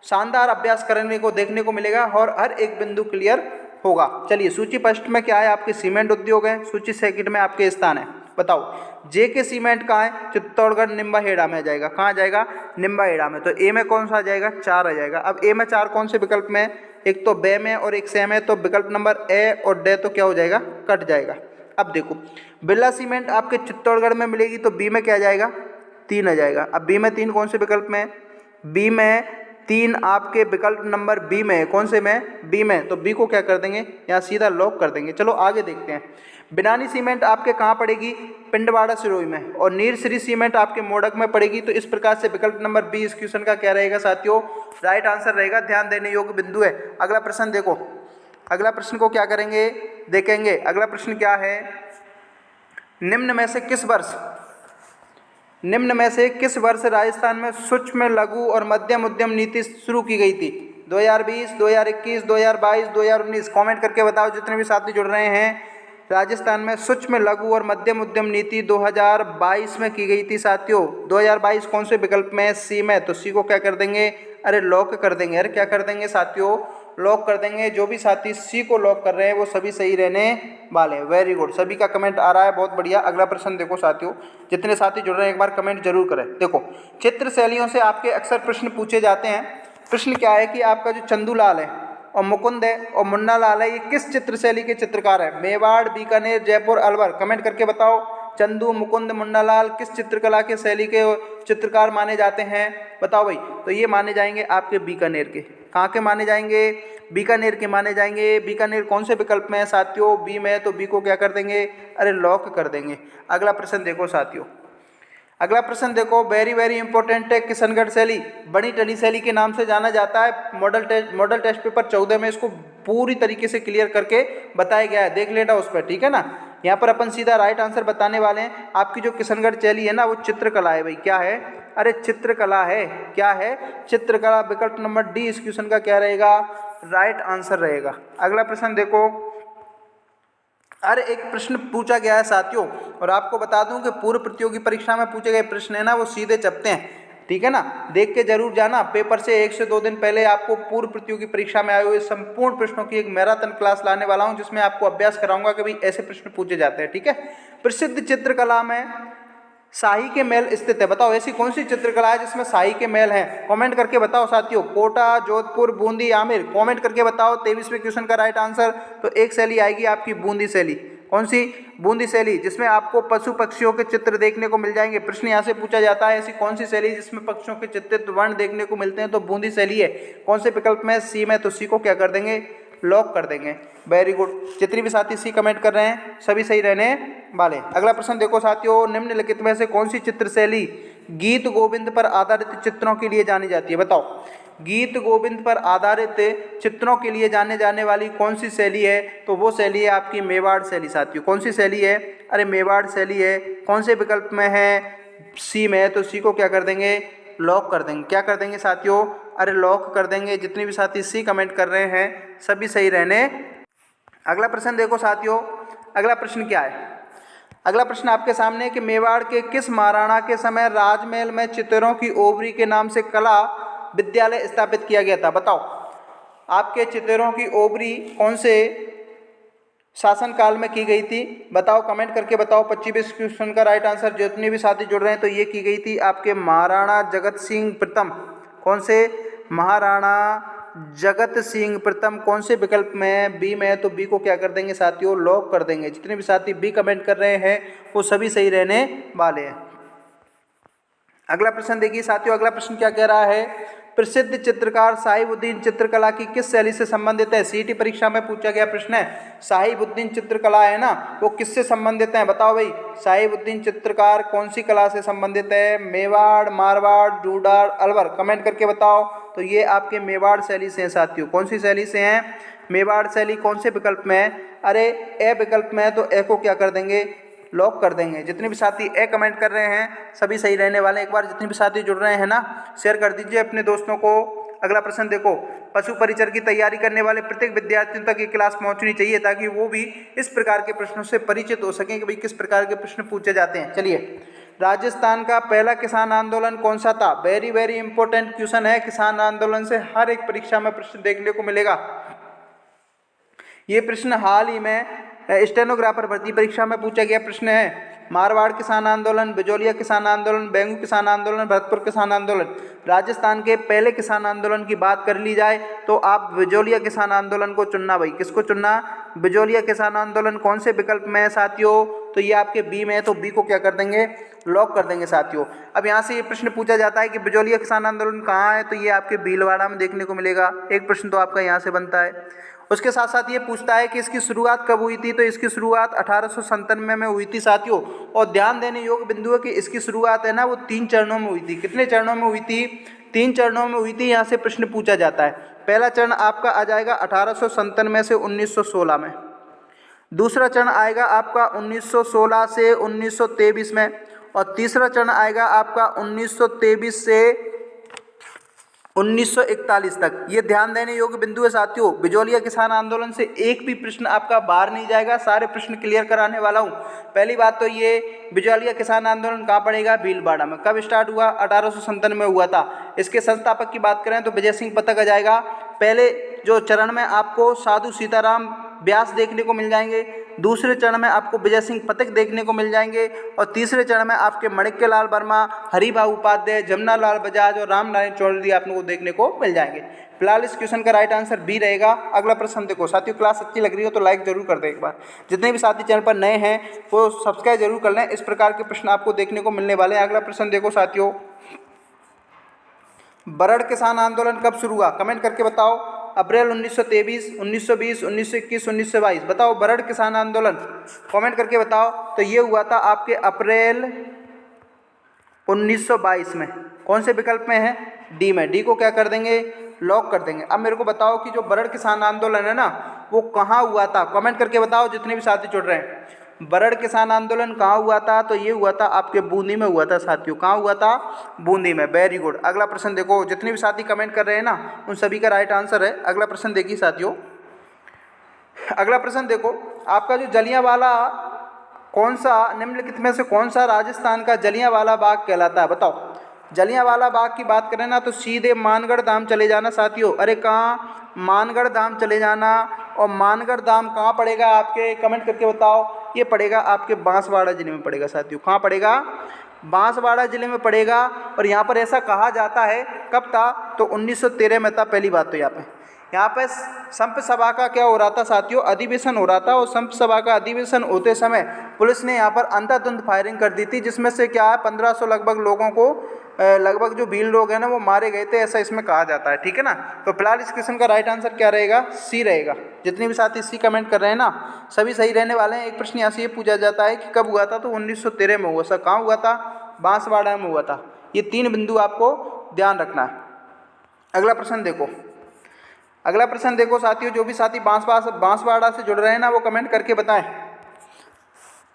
शानदार अभ्यास करने को देखने को मिलेगा और हर एक बिंदु क्लियर होगा। चलिए, सूची फर्स्ट में क्या है? आपके सीमेंट उद्योग है। सूची सेकंड में आपके स्थान है। बताओ, जे के सीमेंट कहाँ है? चित्तौड़गढ़ निम्बाहेड़ा में आ जाएगा। कहाँ आ जाएगा? निम्बाहेड़ा में। तो ए में कौन सा आ जाएगा? 4 आ जाएगा। अब ए में 4 कौन से विकल्प में? एक तो बे में और एक से में। तो विकल्प नंबर ए और डे तो क्या हो जाएगा? कट जाएगा। अब देखो, बिरला सीमेंट आपके चित्तौड़गढ़ में मिलेगी तो बी में क्या आ जाएगा? 3 आ जाएगा। अब बी में 3 कौन से विकल्प में? बी में 3 आपके विकल्प नंबर बी में है। कौन से में? बी में। तो बी को क्या कर देंगे? यहाँ सीधा लॉक कर देंगे। चलो आगे देखते हैं। बिनानी सीमेंट आपके कहाँ पड़ेगी? पिंडवाड़ा सिरोही में। और नीर श्री सीमेंट आपके मोडक में पड़ेगी। तो इस प्रकार से विकल्प नंबर बी इस क्वेश्चन का क्या रहेगा साथियों? राइट आंसर रहेगा। ध्यान देने योग्य बिंदु है। अगला प्रश्न देखो, अगला प्रश्न को क्या करेंगे? देखेंगे। अगला प्रश्न क्या है? निम्न में से किस वर्ष राजस्थान में सूक्ष्म लघु और मध्यम उद्यम नीति शुरू की गई थी? 2020, 2021, 2022, 2019। कमेंट करके बताओ जितने भी साथी जुड़ रहे हैं। राजस्थान में सूक्ष्म लघु और मध्यम उद्यम नीति 2022 में की गई थी साथियों। 2022 कौन से विकल्प में? सी में। तो सी को क्या कर देंगे? अरे लॉक कर देंगे। अरे क्या कर देंगे साथियों, लॉक कर देंगे। जो भी साथी सी को लॉक कर रहे हैं वो सभी सही रहने वाले। वेरी गुड, सभी का कमेंट आ रहा है, बहुत बढ़िया। अगला प्रश्न देखो साथियों, जितने साथी जुड़ रहे हैं एक बार कमेंट जरूर करें। देखो, चित्र शैलियों से आपके अक्सर प्रश्न पूछे जाते हैं। प्रश्न क्या है कि आपका जो चंदूलाल है और मुकुंद है और मुन्ना लाल है, ये किस चित्र शैली के चित्रकार है? मेवाड़, बीकानेर, जयपुर, अलवर। कमेंट करके बताओ, चंदू, मुकुंद, मुन्नालाल किस चित्रकला के शैली के चित्रकार माने जाते हैं? बताओ भाई। तो ये माने जाएंगे आपके बीकानेर के। कहाँ के माने जाएंगे? बीकानेर के माने जाएंगे। बीकानेर कौन से विकल्प में है साथियों? बी में है, तो बी को क्या कर देंगे? अरे लॉक कर देंगे। अगला प्रश्न देखो साथियों, अगला प्रश्न देखो, वेरी इंपॉर्टेंट है। किशनगढ़ शैली बड़ी टली शैली के नाम से जाना जाता है। मॉडल टेस्ट पेपर 14 में इसको पूरी तरीके से क्लियर करके बताया गया है, देख लेना उस पर, ठीक है ना। यहाँ पर अपन सीधा राइट आंसर बताने वाले हैं। आपकी जो किशनगढ़ शैली है ना, वो चित्रकला है भाई। क्या है? अरे चित्रकला है। क्या है? चित्रकला। विकल्प नंबर डी इस क्वेश्चन का क्या रहेगा? राइट आंसर रहेगा। अगला प्रश्न देखो, अरे एक प्रश्न पूछा गया है साथियों, और आपको बता दूं कि पूर्व प्रतियोगी परीक्षा में पूछे गए प्रश्न है ना, वो सीधे चपते हैं, ठीक है ना। देख के जरूर जाना, पेपर से 1 से 2 दिन पहले आपको पूर्व प्रतियोगी परीक्षा में आए हुए संपूर्ण प्रश्नों की एक मैराथन क्लास लाने वाला हूं, जिसमें आपको अभ्यास कराऊंगा कि भाई ऐसे प्रश्न पूछे जाते हैं, ठीक है। प्रसिद्ध चित्रकला में शाही के महल स्थित है। बताओ ऐसी कौन सी चित्रकला है जिसमें शाही के महल है? कमेंट करके बताओ साथियों। कोटा, जोधपुर, बूंदी, आमेर। कमेंट करके बताओ 23वें क्वेश्चन का राइट आंसर। तो एक शैली आएगी आपकी बूंदी शैली। कौन सी? बूंदी शैली, जिसमें आपको पशु पक्षियों के चित्र देखने को मिल जाएंगे। प्रश्न यहाँ से पूछा जाता है, ऐसी कौन सी शैली जिसमें पक्षियों के चित्रित वर्ण देखने को मिलते हैं? तो बूंदी शैली है। कौन से विकल्प में? सी में। तो सी को क्या कर देंगे? लॉक कर देंगे। वेरी गुड, जितने भी साथी सी कमेंट कर रहे हैं सभी सही रहने वाले। अगला प्रश्न देखो साथियों, निम्नलिखित में से कौन सी चित्र शैली गीत गोविंद पर आधारित चित्रों के लिए जानी जाती है? बताओ, गीत गोविंद पर आधारित चित्रों के लिए जाने जाने वाली कौन सी शैली है? तो वो शैली है आपकी मेवाड़ शैली साथियों। कौन सी शैली है? अरे मेवाड़ शैली है। कौन से विकल्प में है? सी में। तो सी को क्या कर देंगे? लॉक कर देंगे। क्या कर देंगे साथियों? अरे लॉक कर देंगे। जितने भी साथी सी कमेंट कर रहे हैं सभी सही रहने। अगला प्रश्न देखो साथियों, अगला प्रश्न क्या है? अगला प्रश्न आपके सामने कि मेवाड़ के किस महाराणा के समय राजमहल में चित्रों की ओवरी के नाम से कला विद्यालय स्थापित किया गया था? बताओ, आपके चित्रों की ओवरी कौन से शासन काल में की गई थी? बताओ, कमेंट करके बताओ। 25वें क्वेश्चन का राइट आंसर। जितने भी साथी जुड़ रहे हैं तो ये की गई थी आपके महाराणा जगत सिंह प्रथम। कौन से? महाराणा जगत सिंह प्रथम। कौन से विकल्प में? बी में। तो बी को क्या कर देंगे साथियों? लॉक कर देंगे। जितने भी साथी बी कमेंट कर रहे हैं वो सभी सही रहने वाले हैं। अगला प्रश्न देखिए साथियों, अगला प्रश्न क्या कह रहा है? प्रसिद्ध चित्रकार साहिबुद्दीन चित्रकला की किस शैली से संबंधित है? सीईटी परीक्षा में पूछा गया प्रश्न है। साहिबुद्दीन चित्रकला है ना, वो किससे संबंधित है? बताओ भाई, साहिबुद्दीन चित्रकार कौन सी कला से संबंधित है? मेवाड़, मारवाड़, डूडार, अलवर। कमेंट करके बताओ। तो ये आपके मेवाड़ शैली से हैं साथियों। कौन सी शैली से हैं? मेवाड़ शैली। कौन से विकल्प में है? अरे ए विकल्प में है। तो ए को क्या कर देंगे? लॉक कर देंगे। जितने भी साथी ए कमेंट कर रहे हैं सभी सही रहने वाले। एक बार जितने भी साथी जुड़ रहे हैं ना, शेयर कर दीजिए अपने दोस्तों को। अगला प्रश्न देखो, पशु परिचर की तैयारी करने वाले प्रत्येक विद्यार्थियों तक ये क्लास पहुंचनी चाहिए, ताकि वो भी इस प्रकार के प्रश्नों से परिचित हो सकें कि भाई किस प्रकार के प्रश्न पूछे जाते हैं। चलिए, राजस्थान का पहला किसान आंदोलन कौन सा था? वेरी इंपॉर्टेंट क्वेश्चन है। किसान आंदोलन से हर एक परीक्षा में प्रश्न देखने को मिलेगा। ये प्रश्न हाल ही में स्टेनोग्राफर भर्ती परीक्षा में पूछा गया प्रश्न है। मारवाड़ किसान आंदोलन, बिजोलिया किसान आंदोलन, बेंगू किसान आंदोलन, भरतपुर किसान आंदोलन। राजस्थान के पहले किसान आंदोलन की बात कर ली जाए तो आप बिजोलिया किसान आंदोलन को चुनना भाई। किसको चुनना? बिजोलिया किसान आंदोलन। कौन से विकल्प में है साथियों? तो ये आपके बी में है। तो बी को क्या कर देंगे? लॉक कर देंगे साथियों। अब यहाँ से ये प्रश्न पूछा जाता है कि बिजोलिया किसान आंदोलन कहाँ है? तो ये आपके भीलवाड़ा में देखने को मिलेगा। एक प्रश्न तो आपका यहाँ से बनता है। उसके साथ साथ ये पूछता है कि इसकी शुरुआत कब हुई थी? तो इसकी शुरुआत 1897 में हुई थी साथियों। और ध्यान देने योग्य बिंदु है कि इसकी शुरुआत है ना, वो 3 चरणों में हुई थी। कितने चरणों में हुई थी? 3 चरणों में हुई थी। यहाँ से प्रश्न पूछा जाता है। पहला चरण आपका आ जाएगा 1897 से 1916 में। दूसरा चरण आएगा आपका 1916 से 1923 में। और तीसरा चरण आएगा आपका 1923 से 1941 तक। ये ध्यान देने योग्य बिंदु है साथियों। बिजौलिया किसान आंदोलन से एक भी प्रश्न आपका बाहर नहीं जाएगा, सारे प्रश्न क्लियर कराने वाला हूँ। पहली बात तो ये, बिजौलिया किसान आंदोलन कहाँ पड़ेगा? भीलवाड़ा में। कब स्टार्ट हुआ? 1897 में हुआ था। इसके संस्थापक की बात करें तो विजय सिंह पतक आ जाएगा। पहले जो चरण में आपको साधु सीताराम व्यास देखने को मिल जाएंगे, दूसरे चरण में आपको विजय सिंह पतक देखने को मिल जाएंगे, और तीसरे चरण में आपके माणिक्यलाल वर्मा, हरिभाऊ उपाध्याय, जमुनालाल बजाज और रामनारायण चौधरी आपको देखने को मिल जाएंगे। फिलहाल इस क्वेश्चन का राइट आंसर बी रहेगा। अगला प्रश्न देखो साथियों, क्लास अच्छी लग रही हो तो लाइक जरूर कर दें एक बार। जितने भी साथी चैनल पर नए हैं वो सब्सक्राइब जरूर कर लें, इस प्रकार के प्रश्न आपको देखने को मिलने वाले हैं। अगला प्रश्न देखो साथियों, बरड़ किसान आंदोलन कब शुरू हुआ? कमेंट करके बताओ। अप्रैल 1923, 1920, 1921, 1922। बताओ बरड़ किसान आंदोलन, कमेंट करके बताओ। तो ये हुआ था आपके अप्रैल 1922 में। कौन से विकल्प में है? डी में। डी को क्या कर देंगे? लॉक कर देंगे। अब मेरे को बताओ कि जो बरड़ किसान आंदोलन है ना, वो कहाँ हुआ था? कमेंट करके बताओ जितने भी साथी जुड़ रहे हैं। बरड़ किसान आंदोलन कहाँ हुआ था? तो ये हुआ था आपके बूंदी में हुआ था साथियों। कहाँ हुआ था? बूंदी में। Very good. अगला प्रश्न देखो, जितने भी साथी कमेंट कर रहे हैं ना, उन सभी का राइट आंसर है। अगला प्रश्न देखिए साथियों, अगला प्रश्न देखो, आपका जो जलियांवाला, कौन सा निम्नलिखित में से कौन सा राजस्थान का जलियांवाला बाग कहलाता है? बताओ। जलियांवाला बाग की बात करें ना तो सीधे मानगढ़ धाम चले जाना साथियों। अरे कहाँ? मानगढ़ धाम चले जाना। और मानगढ़ धाम कहाँ पड़ेगा आपके? कमेंट करके बताओ। ये पड़ेगा आपके बांसवाड़ा जिले में पड़ेगा साथियों। कहाँ पड़ेगा? बांसवाड़ा जिले में पड़ेगा। और यहाँ पर ऐसा कहा जाता है, कब था? तो 1913 में था। पहली बात तो यहाँ पे संप सभा का क्या हो रहा था साथियों? अधिवेशन हो रहा था। और संप सभा का अधिवेशन होते समय पुलिस ने यहाँ पर अंधाधुंध फायरिंग कर दी थी, जिसमें से क्या है 1500 लगभग लोगों को, लगभग जो भील लोग हैं ना, वो मारे गए थे, ऐसा इसमें कहा जाता है। ठीक है ना। तो फिलहाल इस क्वेश्चन का राइट आंसर क्या रहेगा? सी रहेगा। जितने भी साथी सी कमेंट कर रहे हैं ना, सभी सही रहने वाले हैं। एक प्रश्न यहाँ से ये पूछा जाता है कि कब हुआ था? तो 1913 में हुआ। सर कहाँ हुआ था? बांसवाड़ा में हुआ था। ये 3 बिंदु आपको ध्यान रखना है। अगला प्रश्न देखो, अगला प्रश्न देखो साथियों, जो भी साथी बांसवाड़ा से जुड़ रहे हैं ना, वो कमेंट करके बताएं।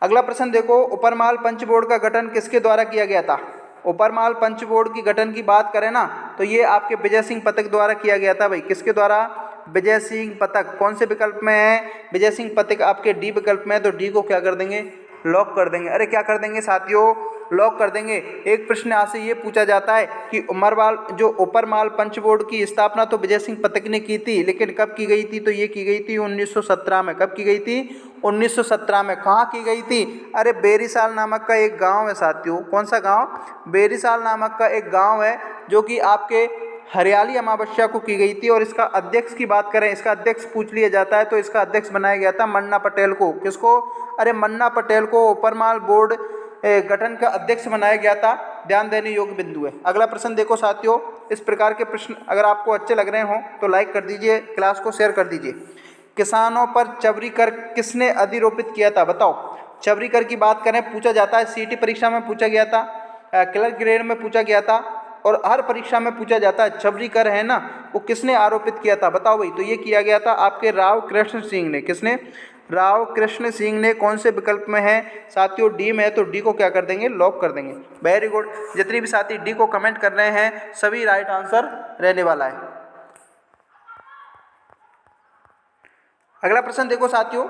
अगला प्रश्न देखो, उपरमाल पंच बोर्ड का गठन किसके द्वारा किया गया था? उपरमाल पंच बोर्ड की गठन की बात करें ना, तो ये आपके विजय सिंह पतक द्वारा किया गया था। भाई किसके द्वारा? विजय सिंह पतक। कौन से विकल्प में है? विजय सिंह पतक आपके डी विकल्प में है। तो डी को क्या कर देंगे? लॉक कर देंगे। अरे क्या कर देंगे साथियों? लॉक कर देंगे। एक प्रश्न यहाँ से ये पूछा जाता है कि उपरमाल पंच बोर्ड की स्थापना तो विजय सिंह पतक ने की थी, लेकिन कब की गई थी? तो ये की गई थी 1917 में। कब की गई थी? 1917 में। कहाँ की गई थी? अरे बेरीसाल नामक का एक गांव है साथियों। कौन सा गांव? बेरीसाल नामक का एक गांव है, जो कि आपके हरियाली अमावस्या को की गई थी। और इसका अध्यक्ष की बात करें, इसका अध्यक्ष पूछ लिया जाता है तो इसका अध्यक्ष बनाया गया था मन्ना पटेल को। किसको? अरे मन्ना पटेल को उपरमाल बोर्ड गठन का अध्यक्ष बनाया गया था। ध्यान देने योग्य बिंदु है। अगला प्रश्न देखो साथियों, इस प्रकार के प्रश्न अगर आपको अच्छे लग रहे हों तो लाइक कर दीजिए, क्लास को शेयर कर दीजिए। किसानों पर चवरी कर किसने अधिरोपित किया था? बताओ। चवरी कर की बात करें, पूछा जाता है, सीटी परीक्षा में पूछा गया था, क्लर्क ग्रेड में पूछा गया था, और हर परीक्षा में पूछा जाता है। चवरी कर है ना, वो किसने आरोपित किया था? बताओ भाई। तो ये किया गया था आपके राव कृष्ण सिंह ने। किसने? राव कृष्ण सिंह ने। कौन से विकल्प में है साथियों? डी में है। तो डी को क्या कर देंगे? लॉक कर देंगे। Very good. जितने भी साथी डी को कमेंट कर रहे हैं, सभी राइट आंसर रहने वाला है। अगला प्रश्न देखो साथियों,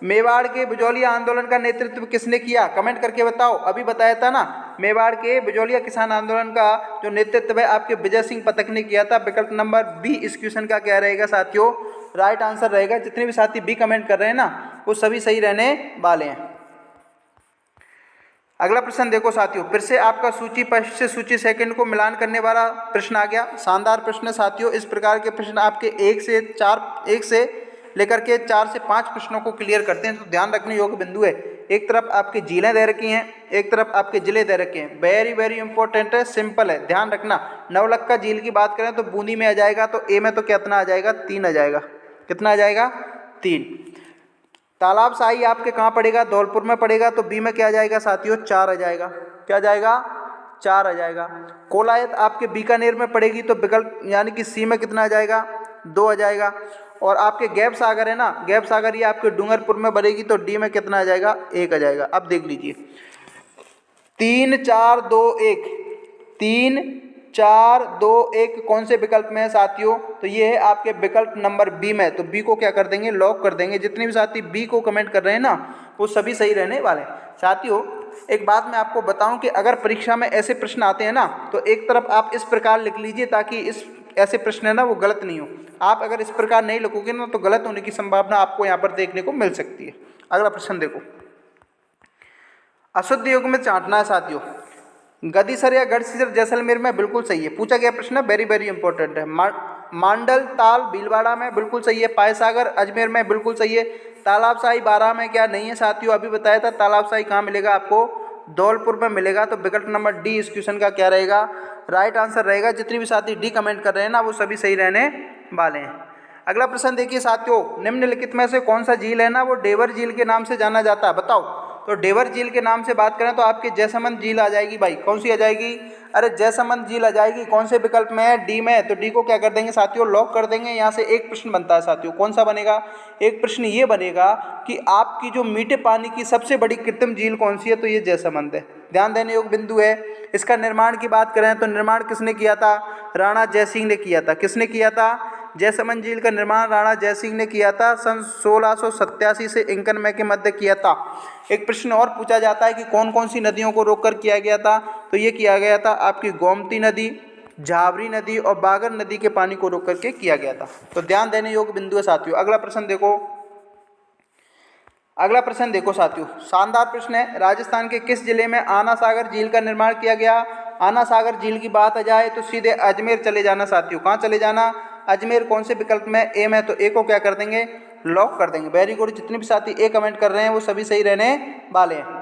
मेवाड़ के बिजौलिया आंदोलन का नेतृत्व किसने किया? कमेंट करके बताओ। अभी बताया था ना, मेवाड़ के बिजौलिया किसान आंदोलन का जो नेतृत्व है आपके विजय सिंह पतक ने किया था। विकल्प नंबर बी इस क्वेश्चन का क्या रहेगा साथियों? राइट आंसर रहेगा। जितने भी साथी बी कमेंट कर रहे हैं ना, वो सभी सही रहने वाले हैं। अगला प्रश्न देखो साथियों, फिर से आपका सूची फर्स्ट से सूची सेकंड को मिलान करने वाला प्रश्न आ गया। शानदार प्रश्न साथियों। इस प्रकार के प्रश्न आपके 1 से लेकर के 4 से 5 प्रश्नों को क्लियर करते हैं। तो ध्यान रखने योग्य बिंदु है, एक तरफ आपकी झीलें दे रखी हैं, एक तरफ आपके जिले दे रखे हैं। वेरी वेरी इंपॉर्टेंट है, सिंपल है, ध्यान रखना। नवलखा झील की बात करें तो बूंदी में आ जाएगा। तो ए में तो कितना आ जाएगा? 3 आ जाएगा। कितना आ जाएगा? 3। तालाब शाही आपके कहाँ पड़ेगा? धौलपुर में पड़ेगा। तो बी में क्या आ जाएगा साथियों? 4 आ जाएगा। क्या आ जाएगा? 4 आ जाएगा। कोलायत आपके बीकानेर में पड़ेगी। तो विकल्प यानी कि सी में कितना आ जाएगा? 2 आ जाएगा। और आपके गैप सागर है ना, गैप सागर ये आपके डूंगरपुर में बनेगी। तो डी में कितना आ जाएगा? 1 आ जाएगा। अब देख लीजिए, 3 4 2 1, 3 4, 2, 1 कौन से विकल्प में है साथियों? तो ये है आपके विकल्प नंबर बी में। तो बी को क्या कर देंगे? लॉक कर देंगे। जितने भी साथी बी को कमेंट कर रहे हैं ना, वो सभी सही रहने वाले हैं। साथियों एक बात मैं आपको बताऊं कि अगर परीक्षा में ऐसे प्रश्न आते हैं ना, तो एक तरफ आप इस प्रकार लिख लीजिए ताकि इस ऐसे प्रश्न है ना वो गलत नहीं हो। आप अगर इस प्रकार नहीं लिखोगे ना, तो गलत होने की संभावना आपको यहाँ पर देखने को मिल सकती है। अगला प्रश्न देखो, अशुद्ध युग में चाटना है साथियों। गदीसर या गढ़सीसर जैसलमेर में बिल्कुल सही है। पूछा गया प्रश्न है, वेरी वेरी इंपॉर्टेंट है। मांडल ताल भीलवाड़ा में बिल्कुल सही है। पायसागर अजमेर में बिल्कुल सही है। तालाबशाही बारां में क्या नहीं है साथियों? अभी बताया था तालाबशाही कहाँ मिलेगा आपको? धौलपुर में मिलेगा। तो विकल्प नंबर डी इस क्वेश्चन का क्या रहेगा? राइट आंसर रहेगा। जितने भी साथी डी कमेंट कर रहे हैं ना, वो सभी सही रहने वाले हैं। अगला प्रश्न देखिए साथियों, निम्नलिखित में से कौन सा झील है ना वो डेवर झील के नाम से जाना जाता है? बताओ। तो डेवर झील के नाम से बात करें तो आपकी जयसमंद झील आ जाएगी भाई। कौन सी आ जाएगी? अरे जयसमंद झील आ जाएगी। कौन से विकल्प में है? डी में। तो डी को क्या कर देंगे साथियों? लॉक कर देंगे। यहाँ से एक प्रश्न बनता है साथियों। कौन सा बनेगा? एक प्रश्न ये बनेगा कि आपकी जो मीठे पानी की सबसे बड़ी कृत्रिम झील कौन सी है? तो ये जयसमंद है। ध्यान देने योग्य बिंदु है। इसका निर्माण की बात करें तो निर्माण किसने किया था? राणा जयसिंह ने किया था। किसने किया था? जयसमंद झील का निर्माण राणा जयसिंह ने किया था। सन 1687 से 91 के मध्य किया था। एक प्रश्न और पूछा जाता है कि कौन कौन सी नदियों को रोककर किया गया था? तो ये किया गया था आपकी गोमती नदी, झाबरी नदी और बागर नदी के पानी को रोक करके किया गया था। तो ध्यान देने योग्य बिंदु है साथियों। अगला प्रश्न देखो, अगला प्रश्न देखो साथियों, शानदार प्रश्न है। राजस्थान के किस जिले में आना सागर झील का निर्माण किया गया? आना सागर झील की बात आ जाए तो सीधे अजमेर चले जाना साथियों। कहाँ चले जाना? अजमेर। कौन से विकल्प में? ए में। तो ए को क्या कर देंगे? लॉक कर देंगे। Very good. जितने भी साथी ए कमेंट कर रहे हैं वो सभी सही रहने वाले हैं।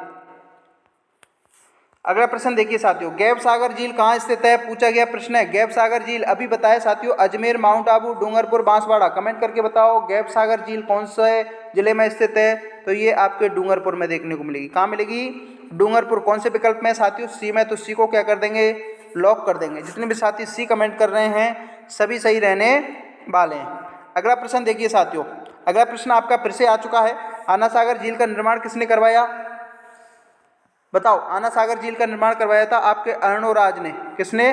अगला प्रश्न देखिए साथियों, गैब सागर झील कहाँ स्थित है? पूछा गया प्रश्न है। गैब सागर झील अभी बताया साथियों, अजमेर, माउंट आबू, डूंगरपुर, बांसवाड़ा। कमेंट करके बताओ गैब सागर झील कौन से जिले में स्थित है? तो ये आपके डूंगरपुर में देखने को मिलेगी। कहाँ मिलेगी? डूंगरपुर। कौन से विकल्प में साथियों? सी में। तो सी को क्या कर देंगे? लॉक कर देंगे। जितने भी साथी सी कमेंट कर रहे हैं सभी सही रहने वाले हैं। अगला प्रश्न देखिए साथियों, अगला प्रश्न आपका फिर से आ चुका है। आना सागर झील का निर्माण किसने करवाया? बताओ। आना सागर झील का निर्माण करवाया था आपके अर्णोराज ने। किसने?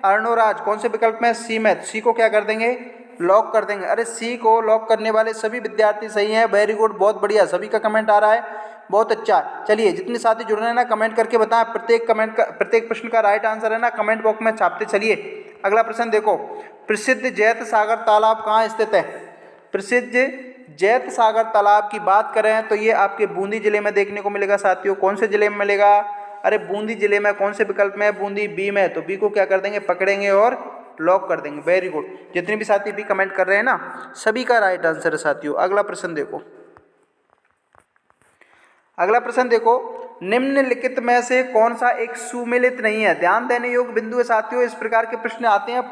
अर्णोराज। कौन से विकल्प में? सी में। सी को क्या कर देंगे? लॉक कर देंगे। अरे सी को लॉक करने वाले सभी विद्यार्थी सही हैं। वेरी गुड, बहुत बढ़िया। सभी का कमेंट आ रहा है, बहुत अच्छा। चलिए जितने साथी जुड़ रहे हैं ना, कमेंट करके बताएं। प्रत्येक कमेंट का, प्रत्येक प्रश्न का राइट आंसर है ना कमेंट बॉक्स में छापते चलिए। अगला प्रश्न देखो, प्रसिद्ध जैत सागर तालाब कहाँ स्थित है? प्रसिद्ध जैत सागर तालाब की बात करें तो ये आपके बूंदी जिले में देखने को मिलेगा साथियों। कौन से जिले में मिलेगा? अरे बूंदी जिले में। कौन से विकल्प में? बूंदी। बी में। तो बी को क्या कर देंगे? पकड़ेंगे और लॉक कर देंगे। Very good. जितने भी साथी बी कमेंट कर रहे हैं ना, सभी का राइट आंसर है साथियों। अगला प्रश्न देखो, अगला प्रश्न देखो, निम्नलिखित में से कौन सा एक सुमेलित नहीं है? ध्यान देने योग्य बिंदु है साथियों। इस प्रकार के प्रश्न आते हैं,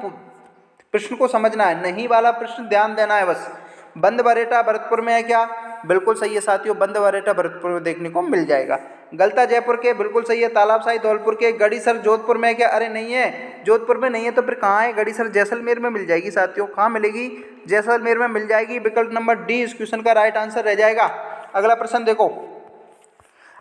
प्रश्न को समझना है। नहीं वाला प्रश्न ध्यान देना है बस। बंद बरेटा भरतपुर में है क्या? बिल्कुल सही है साथियों। बंद बरेटा भरतपुर में देखने को मिल जाएगा। गलता जयपुर के? बिल्कुल सही है। तालाबशाही धौलपुर के। गढ़ीसर जोधपुर में है क्या? अरे नहीं है, जोधपुर में नहीं है। तो फिर कहाँ है? गढ़ीसर जैसलमेर में मिल जाएगी साथियों। कहाँ मिलेगी? जैसलमेर में मिल जाएगी। विकल्प नंबर डी इस क्वेश्चन का राइट आंसर रह जाएगा। अगला प्रश्न देखो,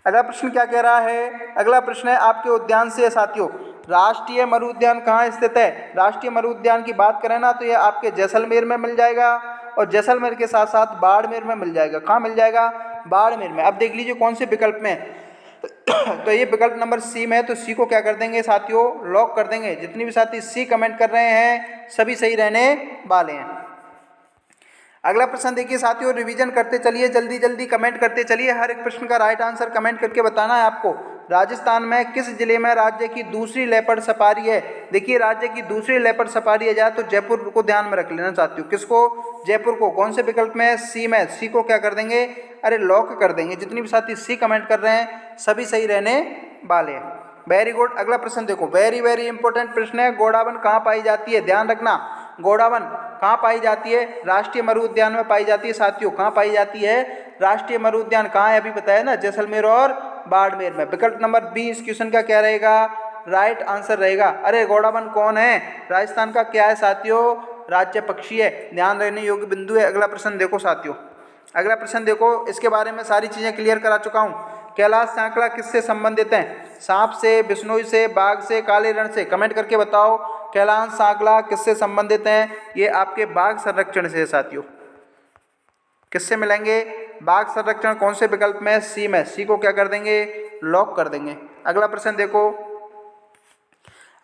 अगला प्रश्न क्या कह रहा है? अगला प्रश्न है आपके उद्यान से साथियों। राष्ट्रीय मरु उद्यान कहाँ स्थित है? राष्ट्रीय मरु उद्यान की बात करें ना तो ये आपके जैसलमेर में मिल जाएगा और जैसलमेर के साथ साथ बाड़मेर में मिल जाएगा। कहाँ मिल जाएगा? बाड़मेर में। अब देख लीजिए कौन से विकल्प में तो ये विकल्प नंबर सी में है। तो सी को क्या कर देंगे साथियों? लॉक कर देंगे। जितने भी साथी सी कमेंट कर रहे हैं सभी सही रहने वाले हैं। अगला प्रश्न देखिए साथियों, रिवीजन करते चलिए, जल्दी जल्दी कमेंट करते चलिए। हर एक प्रश्न का राइट आंसर कमेंट करके बताना है आपको। राजस्थान में किस जिले में राज्य की दूसरी लेपर्ड सफारी है? देखिए राज्य की दूसरी लेपर्ड सफारी है जाए तो जयपुर को ध्यान में रख लेना साथियों। किसको? जयपुर को। कौन से विकल्प में? सी में। सी को क्या कर देंगे? अरे लॉक कर देंगे। जितनी भी साथी सी कमेंट कर रहे हैं सभी सही रहने वाले हैं। Very good. अगला प्रश्न देखो, वेरी वेरी इंपॉर्टेंट प्रश्न है। गोडावन कहाँ पाई जाती है? ध्यान रखना, गोडावन कहाँ पाई जाती है? राष्ट्रीय मरु उद्यान में पाई जाती है साथियों। कहाँ पाई जाती है? राष्ट्रीय मरु उद्यान कहाँ है? अभी बताया ना, जैसलमेर और बाड़मेर में। विकल्प नंबर बी इस क्वेश्चन का क्या रहेगा? राइट आंसर रहेगा। अरे गोडावन कौन है? राजस्थान का क्या है साथियों? राज्य पक्षी है। ध्यान रखने योग्य बिंदु है। अगला प्रश्न देखो साथियों, अगला प्रश्न देखो, इसके बारे में सारी चीजें क्लियर करा चुका हूँ। कैलाश सांकला किससे संबंधित हैं? सांप से, बिश्नोई से, बाघ से, काले रण से? कमेंट करके बताओ। कैलाश सांकला किससे संबंधित हैं? ये आपके बाघ संरक्षण से है साथियों। किससे मिलेंगे? बाघ संरक्षण कौन से विकल्प में? सी में। सी को क्या कर देंगे? लॉक कर देंगे। अगला प्रश्न देखो,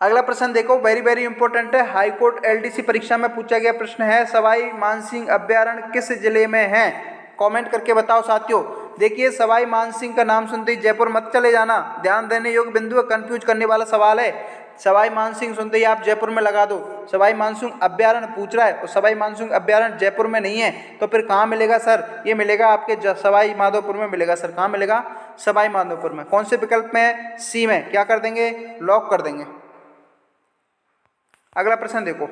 अगला प्रश्न देखो, वेरी वेरी इंपॉर्टेंट है। हाईकोर्ट एलडीसी परीक्षा में पूछा गया प्रश्न है, सवाई मानसिंह अभ्यारण्य किस जिले में है? कमेंट करके बताओ साथियों। देखिए, सवाई मानसिंह का नाम सुनते ही जयपुर मत चले जाना, ध्यान देने योग्य बिंदु है, कंफ्यूज करने वाला सवाल है। सवाई मानसिंह सुनते ही आप जयपुर में लगा दो। सवाई मानसिंह अभ्यारण्य पूछ रहा है और सवाई मानसिंह अभ्यारण्य जयपुर में नहीं है, तो फिर कहाँ मिलेगा सर? ये मिलेगा आपके सवाई माधोपुर में मिलेगा सर। कहाँ मिलेगा? सवाई माधोपुर में। कौन से विकल्प में है? सी में। क्या कर देंगे? लॉक कर देंगे। अगला प्रश्न देखो,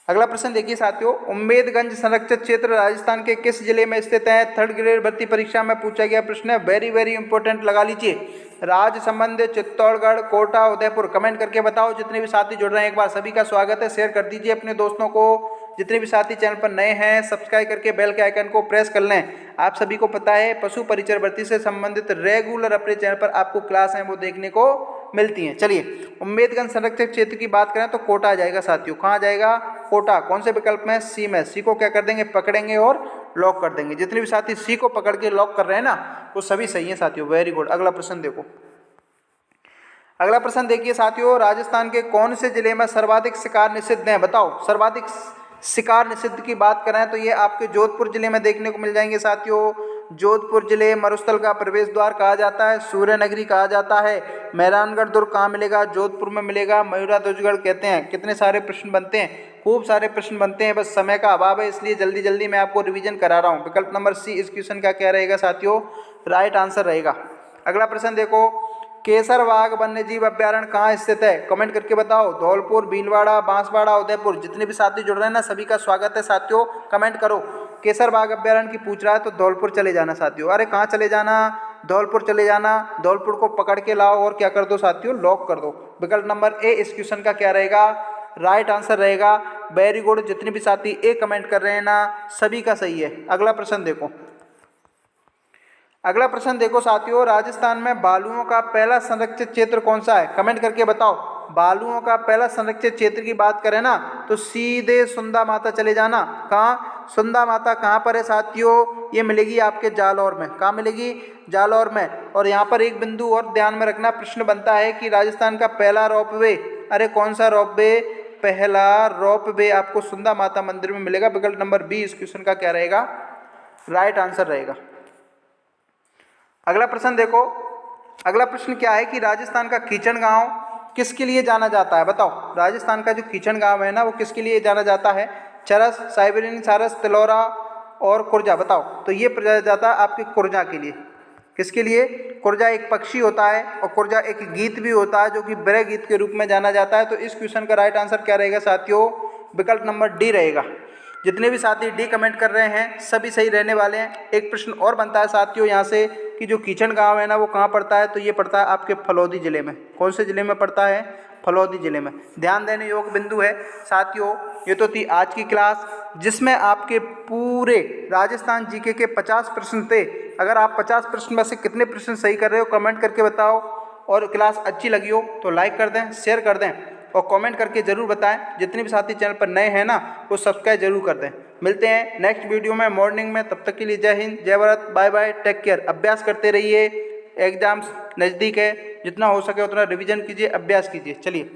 अगला प्रश्न देखिए साथियों, उम्मेदगंज संरक्षित क्षेत्र राजस्थान के किस जिले में स्थित है? थर्ड ग्रेड भर्ती परीक्षा में पूछा गया प्रश्न है, वेरी वेरी इंपॉर्टेंट, लगा लीजिए। राजसमंद, चित्तौड़गढ़, कोटा, उदयपुर। कमेंट करके बताओ। जितने भी साथी जुड़ रहे हैं एक बार सभी का स्वागत है, शेयर कर दीजिए अपने दोस्तों को। जितने भी साथी चैनल पर नए हैं सब्सक्राइब करके बेल के आइकन को प्रेस कर लें। आप सभी को पता है पशु परिचर भर्ती से संबंधित रेगुलर अपने चैनल पर आपको क्लास हैं वो देखने को मिलती हैं। चलिए, उम्मेदगंज संरक्षित क्षेत्र की बात करें तो कोटा आ जाएगा साथियों। कहाँ जाएगा? कोटा। कौन से विकल्प में? सी में। सी को क्या कर देंगे? पकड़ेंगे और लॉक कर देंगे। जितने भी साथी सी को पकड़ के लॉक कर रहे हैं ना, वो सभी सही हैं साथियों, वेरी गुड। अगला प्रश्न देखो, अगला प्रश्न देखिए साथियों, राजस्थान के कौन से जिले में सर्वाधिक शिकार निषिद्ध हैं? बताओ। सर्वाधिक शिकार निषिद्ध की बात करें तो ये आपके जोधपुर जिले में देखने को मिल जाएंगे साथियों। जोधपुर जिले मरुस्थल का प्रवेश द्वार कहा जाता है, सूर्य नगरी कहा जाता है। मेहरानगढ़ दुर्ग कहाँ मिलेगा? जोधपुर में मिलेगा। मयूराध्वजगढ़ कहते हैं। कितने सारे प्रश्न बनते हैं, खूब सारे प्रश्न बनते हैं, बस समय का अभाव है इसलिए जल्दी जल्दी मैं आपको रिवीजन करा रहा हूँ। विकल्प नंबर सी इस क्वेश्चन का क्या रहेगा साथियों? राइट आंसर रहेगा। अगला प्रश्न देखो, केसरबाग वन्यजीव अभ्यारण्य कहाँ स्थित है? कमेंट करके बताओ। धौलपुर, भीलवाड़ा, बांसवाड़ा, उदयपुर। जितने भी साथी जुड़ रहे हैं ना सभी का स्वागत है साथियों, कमेंट करो। केसरबाग अभ्यारण्य की पूछ रहा है तो धौलपुर चले जाना साथियों। अरे कहाँ चले जाना? धौलपुर चले जाना। धौलपुर को पकड़ के लाओ और क्या कर दो साथियों? लॉक कर दो। विकल्प नंबर ए इस क्वेश्चन का क्या रहेगा? राइट आंसर रहेगा। Very good. जितने भी साथी ए कमेंट कर रहे हैं ना सभी का सही है। अगला प्रश्न देखो, अगला प्रश्न देखो साथियों, राजस्थान में भालुओं का पहला संरक्षित क्षेत्र कौन सा है? कमेंट करके बताओ। भालुओं का पहला संरक्षित क्षेत्र की बात करें ना तो सीधे सुंदा माता चले जाना। कहाँ? सुंदा माता कहाँ पर है साथियों? ये मिलेगी आपके जालौर में। कहाँ मिलेगी? जालौर में। और यहाँ पर एक बिंदु और ध्यान में रखना, प्रश्न बनता है कि राजस्थान का पहला रोपवे, अरे कौन सा रोपवे? पहला रोपवे आपको सुंदा माता मंदिर में मिलेगा। विकल्प नंबर बी इस क्वेश्चन का क्या रहेगा? राइट आंसर रहेगा। अगला प्रश्न देखो, अगला प्रश्न क्या है कि राजस्थान का कीचन गांव किसके लिए जाना जाता है? बताओ। राजस्थान का जो कीचन गांव है ना वो किसके लिए जाना जाता है? चरस, साइबेरियन सारस, तिलौरा और कुर्जा। बताओ। तो ये प्रजाति जाता है आपके कुर्जा के लिए। किसके लिए? कुर्जा एक पक्षी होता है और कुर्जा एक गीत भी होता है जो कि ब्रह गीत के रूप में जाना जाता है। तो इस क्वेश्चन का राइट आंसर क्या रहेगा साथियों? विकल्प नंबर डी रहेगा। जितने भी साथी डी कमेंट कर रहे हैं सभी सही रहने वाले हैं। एक प्रश्न और बनता है साथियों यहाँ से कि जो कीचन गांव है ना वो कहाँ पड़ता है? तो ये पड़ता है आपके फलौदी जिले में। कौन से जिले में पड़ता है? फलौदी जिले में। ध्यान देने योग्य बिंदु है साथियों। ये तो थी आज की क्लास जिसमें आपके पूरे राजस्थान जीके के 50 प्रश्न थे। अगर आप 50 प्रश्न में से कितने प्रश्न सही कर रहे हो कमेंट करके बताओ। और क्लास अच्छी लगी हो तो लाइक कर दें, शेयर कर दें और कमेंट करके ज़रूर बताएं। जितने भी साथी चैनल पर नए हैं ना वो सब्सक्राइब जरूर कर दें। मिलते हैं नेक्स्ट वीडियो में मॉर्निंग में। तब तक के लिए जय हिंद, जय Bharat, bye bye, take care. अभ्यास करते रहिए, एग्जाम्स नज़दीक है, जितना हो सके उतना रिवीजन कीजिए, अभ्यास कीजिए। चलिए।